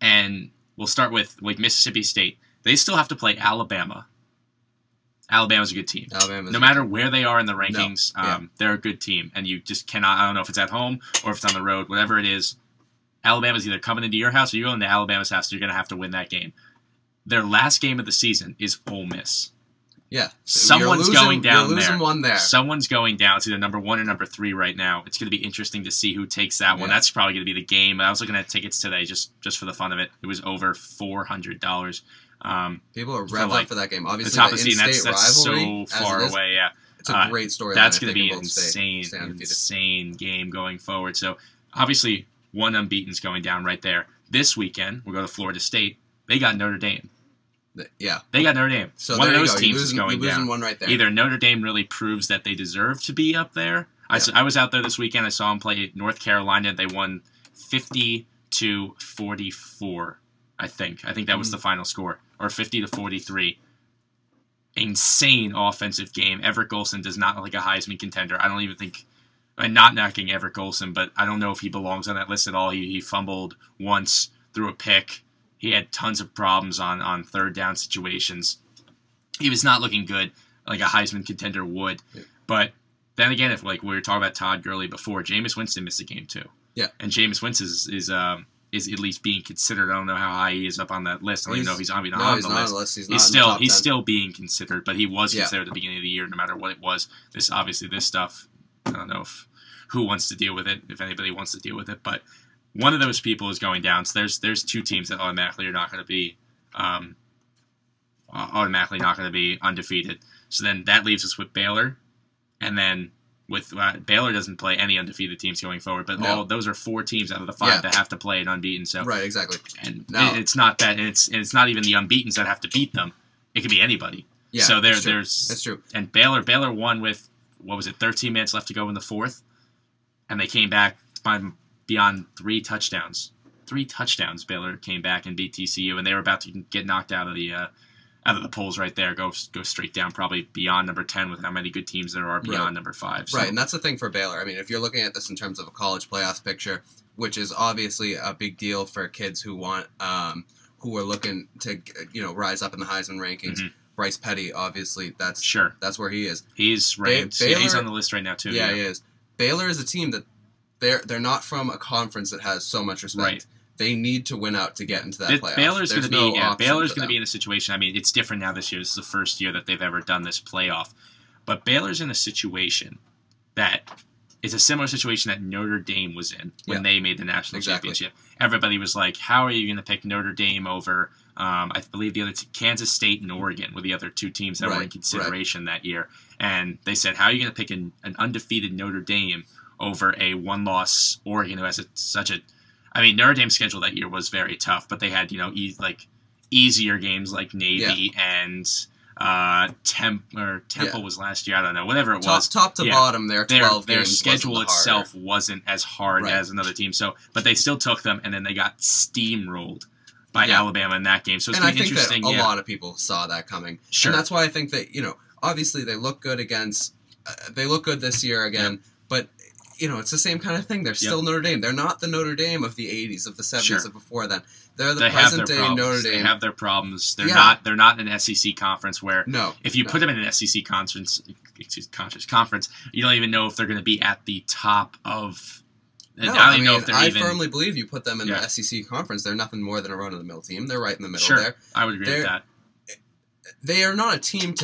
And we'll start with Mississippi State. They still have to play Alabama. Alabama's a good team. No matter where they are in the rankings, they're a good team. And you just cannot, I don't know if it's at home or if it's on the road, whatever it is, Alabama's either coming into your house or you're going to Alabama's house, so you're going to have to win that game. Their last game of the season is Ole Miss. Yeah. Someone's going down you're losing there. One there. Someone's going down. It's either number 1 or number 3 right now. It's going to be interesting to see who takes that one. That's probably going to be the game. I was looking at tickets today just for the fun of it. It was over $400. People are revved up for that game. Obviously, the top of the the season, in-state that's rivalry, so far away. Yeah, it's a great story. That's going to be an insane game going forward. So obviously, one unbeaten's going down right there. This weekend, we'll go to Florida State. They got Notre Dame. Yeah, they got Notre Dame. So one of those go. teams is going down. One right there. Either Notre Dame really proves that they deserve to be up there. I was out there this weekend. I saw them play North Carolina. They won 50-44. I think that was the final score, or 50-43. Insane offensive game. Everett Golson does not look like a Heisman contender. I don't even think. I'm not knocking Everett Golson, but I don't know if he belongs on that list at all. He fumbled once, threw a pick. He had tons of problems on third down situations. He was not looking good like a Heisman contender would. Yeah. But then again, if we were talking about Todd Gurley before, Jameis Winston missed a game too. Yeah. And Jameis Winston is at least being considered. I don't know how high he is up on that list. I don't even know if he's on the list. He's still being considered, but he was considered at the beginning of the year, no matter what it was. This stuff, I don't know who wants to deal with it, if anybody wants to deal with it, but one of those people is going down. So there's 2 teams that automatically are not going to be undefeated. So then that leaves us with Baylor, and then with Baylor doesn't play any undefeated teams going forward, but all those are 4 teams out of the 5 that have to play an unbeaten. So right, exactly. And it's not that, and it's not even the unbeatens that have to beat them. It could be anybody. Yeah, so there's that's true. And Baylor won with 13 minutes left to go in the 4th, and they came back beyond 3 touchdowns. 3 touchdowns. Baylor came back and beat TCU, and they were about to get knocked out of the polls right there. Go straight down, probably beyond number 10 with how many good teams there are beyond number 5. So. Right, and that's the thing for Baylor. I mean, if you're looking at this in terms of a college playoff picture, which is obviously a big deal for kids who want who are looking to rise up in the Heisman rankings. Mm-hmm. Bryce Petty, obviously, that's where he is. He's ranked. Baylor, he's on the list right now too. Yeah, he is. Baylor is a team that they're not from a conference that has so much respect. Right. They need to win out to get into that playoff. Baylor's going to be in a situation. I mean, it's different now this year. This is the first year that they've ever done this playoff. But Baylor's in a situation that is a similar situation that Notre Dame was in when they made the national championship. Everybody was like, how are you going to pick Notre Dame over, I believe the other Kansas State and Oregon were the other 2 teams that were in consideration that year. And they said, how are you going to pick an undefeated Notre Dame over a 1-loss Oregon who has Notre Dame's schedule that year was very tough, but they had, easier games like Navy and Temple was last year. I don't know, whatever it was. Top to bottom, their 12 their games schedule itself wasn't as hard as another team. So, but they still took them, and then they got steamrolled by Alabama in that game. So it's interesting. That a lot of people saw that coming. Sure. And that's why I think that, obviously they look good against, they look good this year again, but it's the same kind of thing. They're still Notre Dame. They're not the Notre Dame of the 80s, of the 70s, of before then. They're the present-day Notre Dame. They have their problems. They're not in an SEC conference where if you put them in an SEC conference, you don't even know if they're going to be at the top of. I firmly believe you put them in the SEC conference. They're nothing more than a run-of-the-mill team. They're right in the middle there. I would agree with that. They are not a team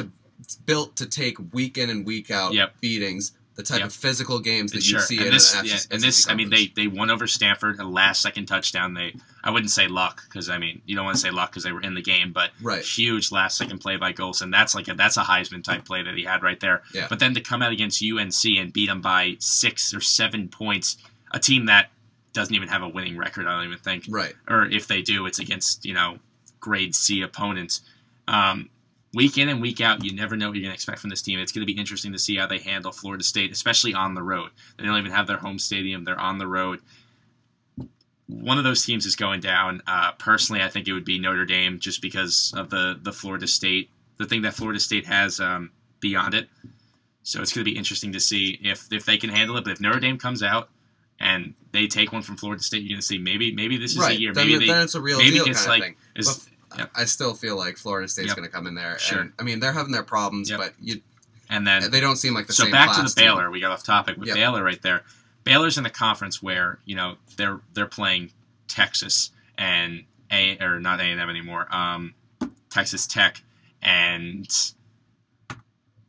built to take week in and week out beatings. the type of physical games that sure. you see and in this, an yeah, SEC and this, I mean, conference. they won over Stanford, a last-second touchdown. I wouldn't say luck, because, I mean, you don't want to say luck because they were in the game, but huge last-second play by Golson. That's a Heisman-type play that he had right there. Yeah. But then to come out against UNC and beat them by 6 or 7 points, a team that doesn't even have a winning record, I don't even think. Right. Or if they do, it's against, grade C opponents. Week in and week out, you never know what you're going to expect from this team. It's going to be interesting to see how they handle Florida State, especially on the road. They don't even have their home stadium. They're on the road. One of those teams is going down. Personally, I think it would be Notre Dame just because of the Florida State, the thing that Florida State has beyond it. So it's going to be interesting to see if they can handle it. But if Notre Dame comes out and they take one from Florida State, you're going to see maybe this is the year. Then it's a real deal kind of thing. Yep. I still feel like Florida State's going to come in there. Sure. And, I mean, they're having their problems, but they don't seem like the same So back class to the Baylor. We got off topic with Yep. Baylor right there. Baylor's in the conference where, they're playing Texas and not A&M anymore. Texas Tech and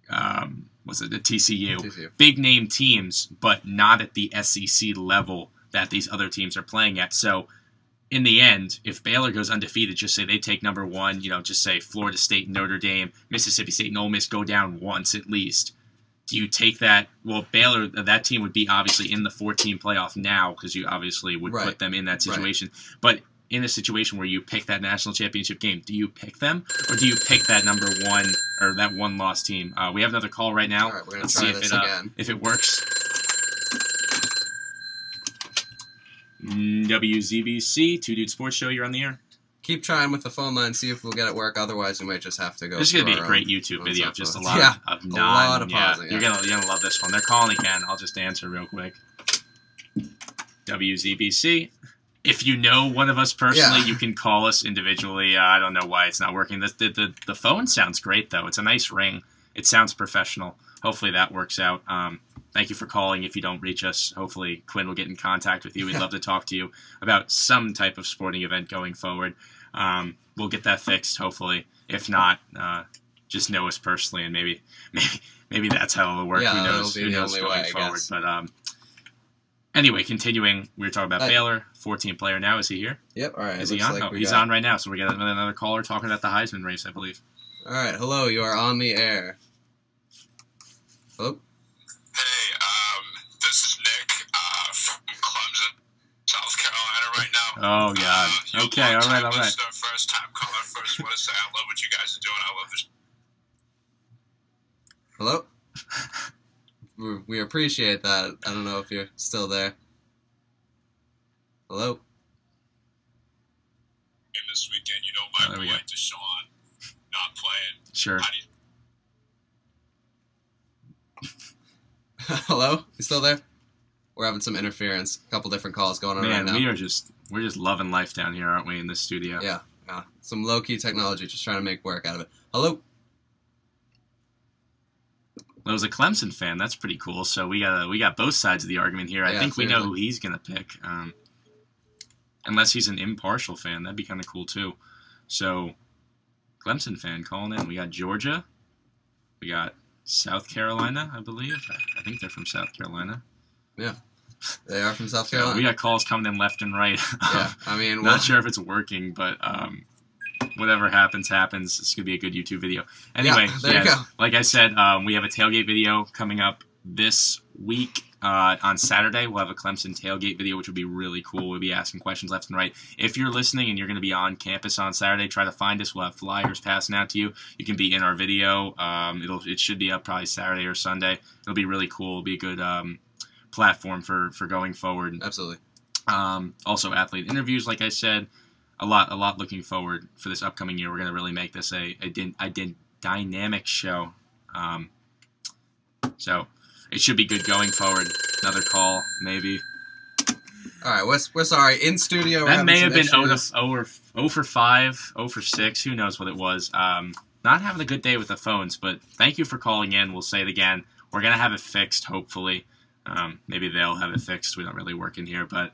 the TCU. Big name teams, but not at the SEC level that these other teams are playing at. So in the end, if Baylor goes undefeated, just say they take number 1, just say Florida State, Notre Dame, Mississippi State, and Ole Miss go down once at least. Do you take that? Well, Baylor, that team would be obviously in the 14 playoff now because you obviously would put them in that situation. Right. But in a situation where you pick that national championship game, do you pick them or do you pick that number 1 or that one-loss team? We have another call right now. All right, we're going to try this again. If it works. WZBC, Two Dude Sports Show, you're on the air. Keep trying with the phone line, see if we'll get it work. Otherwise, we might just have to go. This is going to be a great YouTube video. Just a lot of pausing. You're gonna love this one. They're calling again. I'll just answer real quick. WZBC. If you know one of us personally, you can call us individually. I don't know why it's not working. The phone sounds great, though. It's a nice ring. It sounds professional. Hopefully that works out. Thank you for calling. If you don't reach us, hopefully Quinn will get in contact with you. We'd love to talk to you about some type of sporting event going forward. We'll get that fixed, hopefully. If not, just know us personally, and maybe that's how it'll work. Yeah, Who knows going forward. But anyway, continuing, we were talking about Baylor, 14 player now. Is he here? Yep. All right. Is he on? He's on right now. So we got another caller talking about the Heisman race, I believe. All right. Hello, you are on the air. Hello. Hey, this is Nick from Clemson, South Carolina right now. Oh, God. Okay, all right. Listener, first time caller. First, want to say I love what you guys are doing. I love this. Hello? We appreciate that. I don't know if you're still there. Hello? And this weekend, my boy Deshaun not playing. Sure. Hello? You still there? We're having some interference. A couple different calls going on right now. We're just loving life down here, aren't we, in this studio? Yeah. Some low-key technology, just trying to make work out of it. Hello? Well, as a Clemson fan, that's pretty cool. So we got both sides of the argument here. I think we know who he's going to pick. Unless he's an impartial fan. That'd be kind of cool, too. So, Clemson fan calling in. We got Georgia. We got South Carolina, I believe. I think they're from South Carolina. Yeah, they are from South Carolina. We got calls coming in left and right. Yeah, I mean... not sure if it's working, but whatever happens. It's going to be a good YouTube video. Anyway, there you go. Like I said, we have a tailgate video coming up this week. On Saturday, we'll have a Clemson tailgate video, which will be really cool. We'll be asking questions left and right. If you're listening and you're going to be on campus on Saturday, try to find us. We'll have flyers passing out to you. You can be in our video. It should be up probably Saturday or Sunday. It'll be really cool. It'll be a good platform for going forward. Absolutely. Also, athlete interviews, like I said. A lot looking forward for this upcoming year. We're going to really make this a dynamic show. So... it should be good going forward. Another call, maybe. All right, we're sorry. In studio, that may have been 0 for 5, 0 for 6. Who knows what it was? Not having a good day with the phones, but thank you for calling in. We'll say it again. We're going to have it fixed, hopefully. Maybe they'll have it fixed. We don't really work in here, but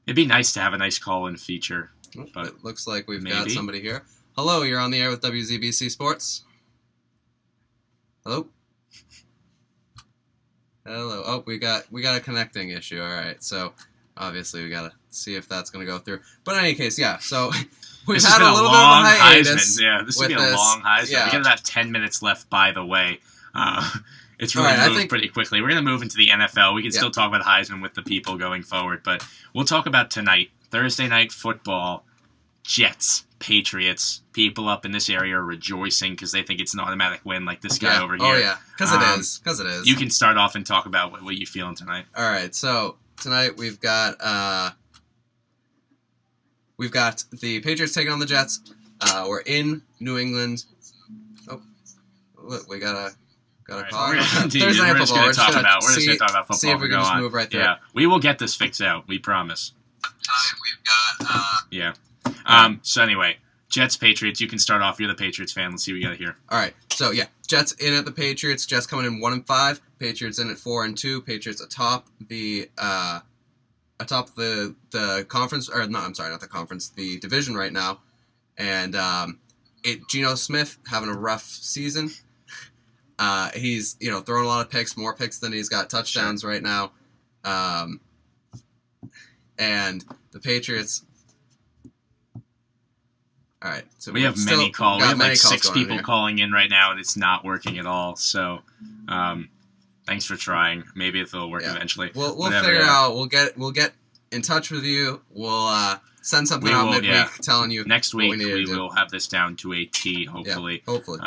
it'd be nice to have a nice call-in feature. But it looks like we've got somebody here. Hello, you're on the air with WZBC Sports. Hello? Hello. Oh, we got a connecting issue. All right. So obviously we gotta see if that's gonna go through. But in any case, yeah. So we've had a little bit of a hiatus. Yeah, this has been a long Heisman. Yeah. We got about 10 minutes left, by the way. It's really moved pretty quickly. We're going to move into the NFL. We can still talk about Heisman with the people going forward, but we'll talk about tonight, Thursday night football, Jets, Patriots. People up in this area are rejoicing because they think it's an automatic win, like this guy over here. Oh, yeah, because it is. You can start off and talk about what you're feeling tonight. All right, so tonight we've got the Patriots taking on the Jets. We're in New England. Oh, look, we got a call. We're just going to talk about football. See if we can just move right through. Yeah, we will get this fixed out. We promise. We've got. So anyway, Jets, Patriots. You can start off. You're the Patriots fan. Let's see what we got here. All right. So yeah, Jets in at the Patriots. Jets coming in 1-5. Patriots in at 4-2. Patriots atop the conference, or no, I'm sorry, not the conference, the division right now. And Geno Smith having a rough season. He's throwing a lot of picks, more picks than he's got touchdowns right now. And the Patriots. All right, so we have many calls. We have like 6 people calling in right now, and it's not working at all. So, thanks for trying. Maybe it'll work eventually. We'll figure it out. We'll get in touch with you. We'll send something out midweek telling you next week. We will have this down to a T. Hopefully. Yeah, hopefully.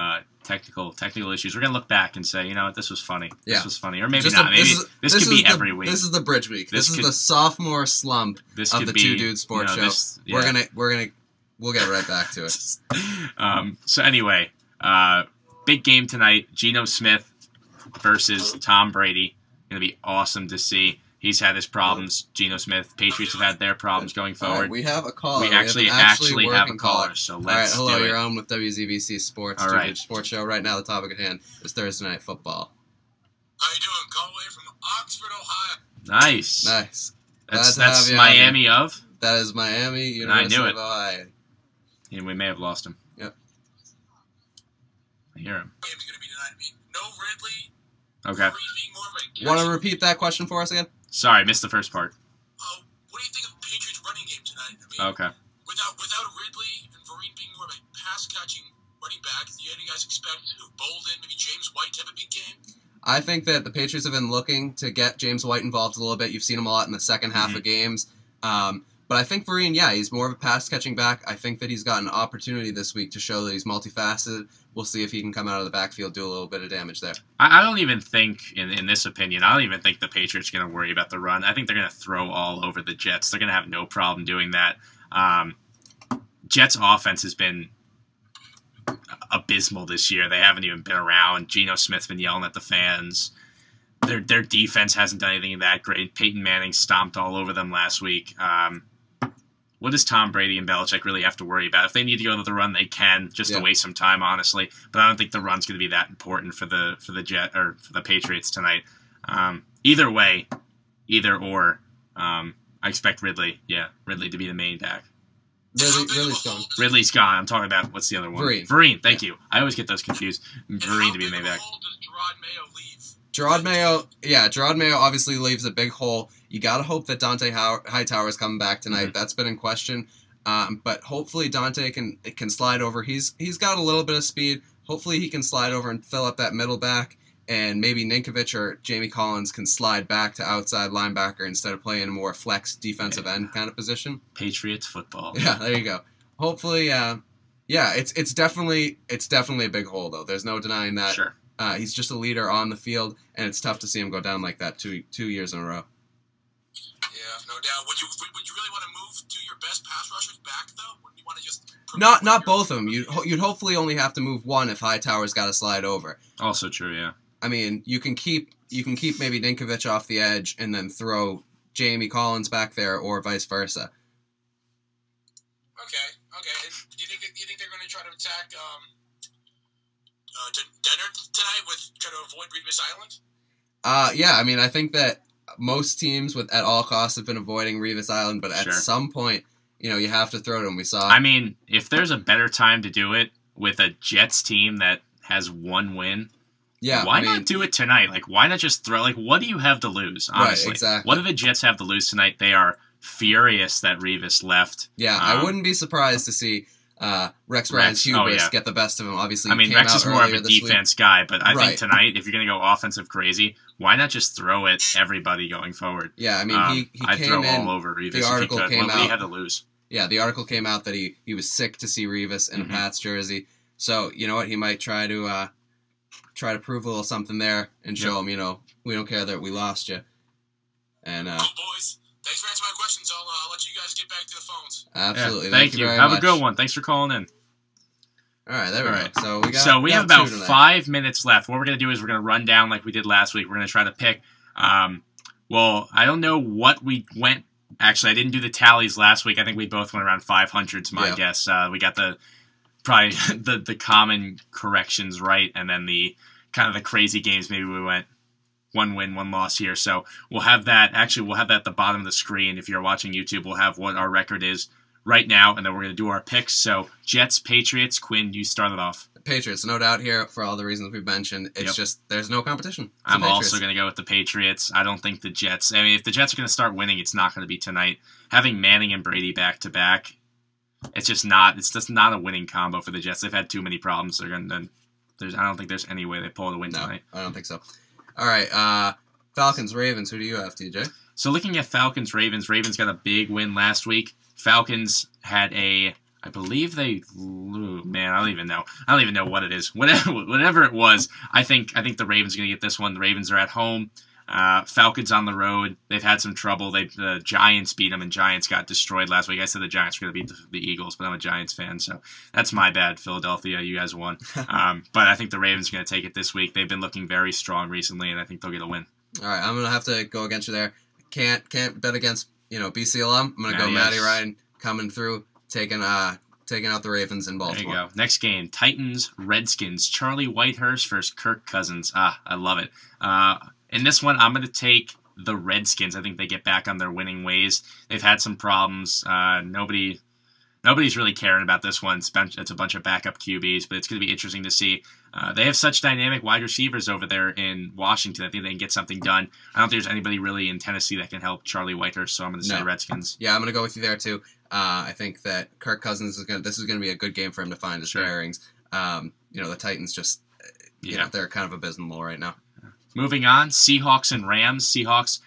Technical issues. We're gonna look back and say, this was funny. Yeah. This was funny, or maybe not. Maybe this could be every week. This is the bridge week. This is the sophomore slump of the Two Dudes Sports Show. We'll get right back to it. So anyway, big game tonight. Geno Smith versus Tom Brady. Gonna be awesome to see. He's had his problems. Geno Smith. Patriots have had their problems going forward. Right, we have a caller. We actually have a caller. So let's All right, hello, do it. You're on with WZBC Sports, Two Sports Show. Right now, the topic at hand is Thursday Night Football. How you doing? Conway from Oxford, Ohio. Nice. That's Miami of? That is Miami, University of Ohio. Yeah, we may have lost him. Yep. I hear him. Game's going to be tonight. No Ridley. Okay. Want to repeat that question for us again? Sorry, missed the first part. What do you think of the Patriots running game tonight? Okay. Without Ridley and Vereen being more of a pass-catching running back, do you guys expect Bolden, maybe James White to have a big game? I think that the Patriots have been looking to get James White involved a little bit. You've seen him a lot in the second half of games. But I think Vereen, he's more of a pass-catching back. I think that he's got an opportunity this week to show that he's multifaceted. We'll see if he can come out of the backfield, do a little bit of damage there. I don't even think, in this opinion, I don't even think the Patriots are going to worry about the run. I think they're going to throw all over the Jets. They're going to have no problem doing that. Jets' offense has been abysmal this year. They haven't even been around. Geno Smith's been yelling at the fans. Their defense hasn't done anything that great. Peyton Manning stomped all over them last week. What does Tom Brady and Belichick really have to worry about? If they need to go to the run, they can, just to waste some time, honestly. But I don't think the run's going to be that important for the Patriots tonight. Either way, either or, I expect Ridley to be the main back. Ridley's gone. Ridley's gone. I'm talking about, what's the other one? Vereen. Thank you. I always get those confused. Vereen to be the main back. Gerard Mayo obviously leaves a big hole. You got to hope that Dante Hightower is coming back tonight. Mm-hmm. That's been in question. But hopefully Dante can slide over. He's got a little bit of speed. Hopefully he can slide over and fill up that middle back. And maybe Ninkovich or Jamie Collins can slide back to outside linebacker instead of playing a more flex defensive end kind of position. Patriots football. Yeah, there you go. Hopefully, it's definitely a big hole, though. There's no denying that. Sure. He's just a leader on the field, and it's tough to see him go down like that two years in a row. Yeah, no doubt. Would you really want to move to your best pass rushers back, though? Would you want to just not both of them? You'd hopefully only have to move one if Hightower's got to slide over. Also true, yeah. I mean, you can keep maybe Ninkovich off the edge and then throw Jamie Collins back there, or vice versa. Okay. Do you think they're going to try to attack Denner tonight with trying to avoid Revis Island? Yeah. I mean, I think that most teams at all costs have been avoiding Revis Island, but at some point, you have to throw to him. We saw. I mean, if there's a better time to do it with a Jets team that has one win Yeah, why not do it tonight? Like, why not just throw? Like, what do you have to lose? Honestly, right, exactly. What do the Jets have to lose tonight? They are furious that Revis left. Yeah, I wouldn't be surprised to see Rex Ryan's hubris get the best of him. Obviously, I mean, Rex is more of a defense guy, but I think tonight, if you're going to go offensive crazy, why not just throw at everybody going forward? Yeah, I mean, he I'd came throw in. all over Revis. The article if he could. came What out. do you have to lose? Yeah, the article came out that he was sick to see Revis in a Pats jersey. So you know what? He might try to prove a little something there and show him, we don't care that we lost you. And cool, boys. Thanks for answering my questions. I'll let you guys get back to the phones. Absolutely. Yeah, thank you. Very have much. a good one. Thanks for calling in. All right, there we go. So we have about 5 minutes left. What we're going to do is we're going to run down like we did last week. We're going to try to pick. Well, I don't know what we went. Actually, I didn't do the tallies last week. I think we both went around 500's my guess. We got probably the common corrections right, and then the kind of the crazy games. Maybe we went 1 win, 1 loss here. So we'll have that. Actually, we'll have that at the bottom of the screen. If you're watching YouTube, we'll have what our record is right now, and then we're going to do our picks. So Jets, Patriots. Quinn, you start it off. Patriots, no doubt here for all the reasons we've mentioned. It's just there's no competition. I'm also going to go with the Patriots. I don't think the Jets. I mean, if the Jets are going to start winning, it's not going to be tonight. Having Manning and Brady back to back, it's just not a winning combo for the Jets. They've had too many problems. I don't think there's any way they pull it a win tonight. I don't think so. All right, Falcons, Ravens. Who do you have, TJ? So looking at Falcons, Ravens got a big win last week. Falcons had I believe I don't even know what it is. Whatever it was, I think the Ravens are going to get this one. The Ravens are at home. Falcons on the road. They've had some trouble. The Giants beat them, and Giants got destroyed last week. I said the Giants were going to beat the Eagles, but I'm a Giants fan, so that's my bad, Philadelphia. You guys won. But I think the Ravens are going to take it this week. They've been looking very strong recently, and I think they'll get a win. All right, I'm going to have to go against you there. Can't bet against BC alum. I'm going to go Matty Ryan coming through, taking out the Ravens in Baltimore. There you go. Next game, Titans, Redskins. Charlie Whitehurst versus Kirk Cousins. I love it. In this one, I'm going to take the Redskins. I think they get back on their winning ways. They've had some problems. Nobody's really caring about this one. It's a bunch of backup QBs, but it's going to be interesting to see. They have such dynamic wide receivers over there in Washington. I think they can get something done. I don't think there's anybody really in Tennessee that can help Charlie Whitehurst, so I'm going to say Redskins. Yeah, I'm going to go with you there too. I think that Kirk Cousins this is going to be a good game for him to find his bearings. The Titans just they're kind of abysmal right now. Moving on, Seahawks and Rams. Seahawks,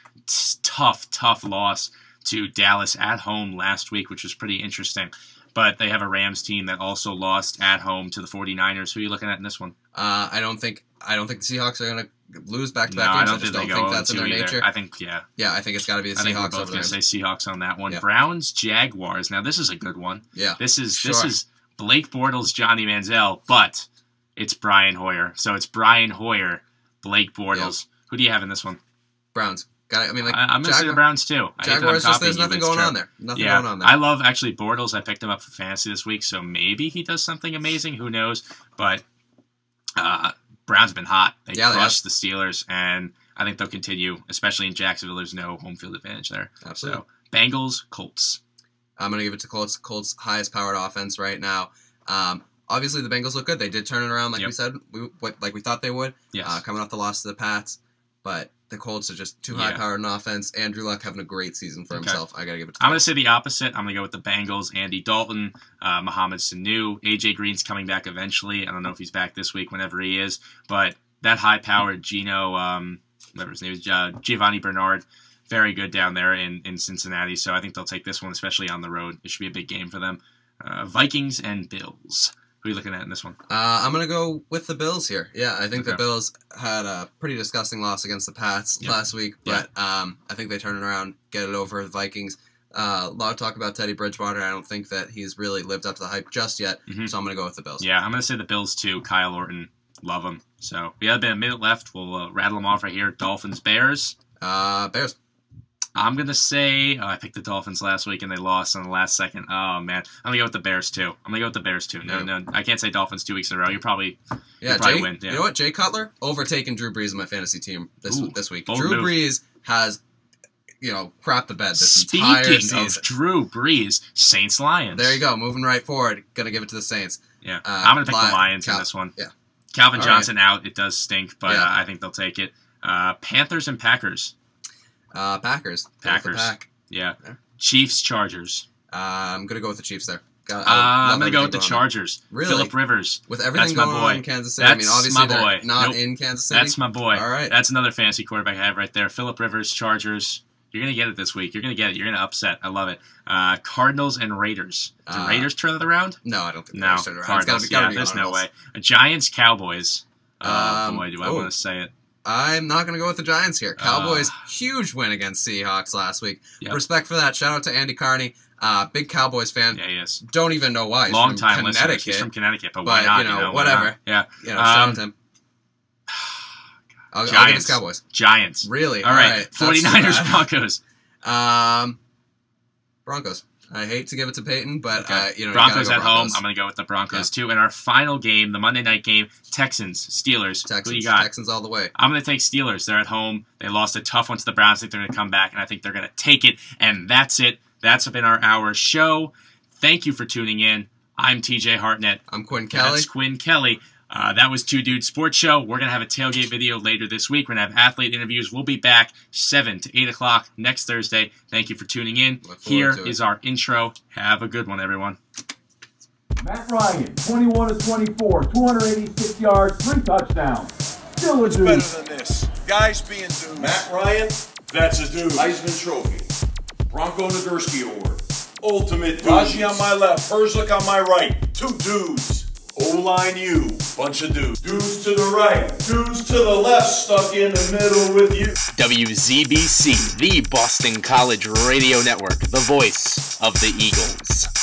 tough loss to Dallas at home last week, which was pretty interesting. But they have a Rams team that also lost at home to the 49ers. Who are you looking at in this one? I don't think the Seahawks are going to lose back-to-back games. I don't think that's in their nature. I think, Yeah, I think it's got to be the Seahawks. I think we're both going to say Seahawks on that one. Yeah. Browns, Jaguars. Now, this is a good one. Yeah, This is Blake Bortles, Johnny Manziel, but it's Brian Hoyer. So it's Brian Hoyer, Blake Bortles. Yep. Who do you have in this one? Browns. I'm going to say the Browns, too. Jaguars, there's nothing going on there. Nothing going on there. I love, actually, Bortles. I picked him up for fantasy this week, so maybe he does something amazing. Who knows? But Browns have been hot. They crushed the Steelers, and I think they'll continue, especially in Jacksonville. There's no home field advantage there. Absolutely. So, Bengals, Colts. I'm going to give it to Colts. Colts' highest-powered offense right now. Obviously, the Bengals look good. They did turn it around, like we said, like we thought they would, coming off the loss to the Pats. But the Colts are just too high-powered in offense. Andrew Luck having a great season for himself. I got to give it to I'm going to say the opposite. I'm going to go with the Bengals. Andy Dalton, Mohamed Sanu. A.J. Green's coming back eventually. I don't know if he's back this week, whenever he is. But that high-powered whatever his name is, Giovanni Bernard, very good down there in Cincinnati. So I think they'll take this one, especially on the road. It should be a big game for them. Vikings and Bills. Who are you looking at in this one? I'm going to go with the Bills here. Yeah, I think the Bills had a pretty disgusting loss against the Pats last week, but I think they turn it around, get it over the Vikings. A lot of talk about Teddy Bridgewater. I don't think that he's really lived up to the hype just yet, so I'm going to go with the Bills. Yeah, I'm going to say the Bills too. Kyle Orton, love him. So we have a minute left. We'll rattle them off right here. Dolphins, Bears. Bears. I'm going to say, I picked the Dolphins last week and they lost on the last second. Oh, man. I'm going to go with the Bears, too. No, I can't say Dolphins 2 weeks in a row. You probably win. Yeah. You know what? Jay Cutler overtaken Drew Brees in my fantasy team this week. Drew move. Brees has, crapped the bed this entire season. Speaking of Drew Brees, Saints-Lions. There you go. Moving right forward. Going to give it to the Saints. Yeah. I'm going to pick the Lions in this one. Yeah. Calvin Johnson out. It does stink, but I think they'll take it. Panthers and Packers. Packers. Pack. Yeah. Chiefs, Chargers. I'm going to go with the Chiefs there. I'm going to go with the Chargers. Really? Phillip Rivers. With everything That's going my boy. on in Kansas City, That's obviously my boy. they're not in Kansas City. That's my boy. All right. That's another fantasy quarterback I have right there. Phillip Rivers, Chargers. You're going to get it this week. You're going to get it. You're going to upset. I love it. Cardinals and Raiders. Do Raiders turn it around? No, I don't think no. turn it around. Cardinals. There's no way. Giants, Cowboys. Boy, do I want to say it. I'm not going to go with the Giants here. Cowboys, huge win against Seahawks last week. Yep. Respect for that. Shout out to Andy Carney. Big Cowboys fan. Yeah, he is. Don't even know why. He's from Connecticut. He's from Connecticut, but why not? Whatever. Yeah. Shout out to him. I'll give us Cowboys. Giants. Really? All right. 49ers, Broncos. Broncos. I hate to give it to Peyton, but Broncos at home. I'm going to go with the Broncos too. And our final game, the Monday night game, Texans, Steelers. Texans. Who you got? Texans all the way. I'm going to take Steelers. They're at home. They lost a tough one to the Browns. I think they're going to come back, and I think they're going to take it. And that's it. That's been our hour show. Thank you for tuning in. I'm TJ Hartnett. I'm Quinn Kelly. That's Quinn Kelly. That was Two Dudes Sports Show. We're going to have a tailgate video later this week. We're going to have athlete interviews. We'll be back 7 to 8 o'clock next Thursday. Thank you for tuning in. Here is our intro. Have a good one, everyone. Matt Ryan, 21 of 24, 286 yards, 3 touchdowns. Still a dude. Better than this. Guys being dudes. Matt Ryan, that's a dude. Heisman Trophy. Bronco Nagurski Award. Ultimate dude. Raji on my left, Herzlich on my right. 2 dudes. O-line you, bunch of dudes. Dudes to the right, dudes to the left, stuck in the middle with you. WZBC, the Boston College Radio Network, the voice of the Eagles.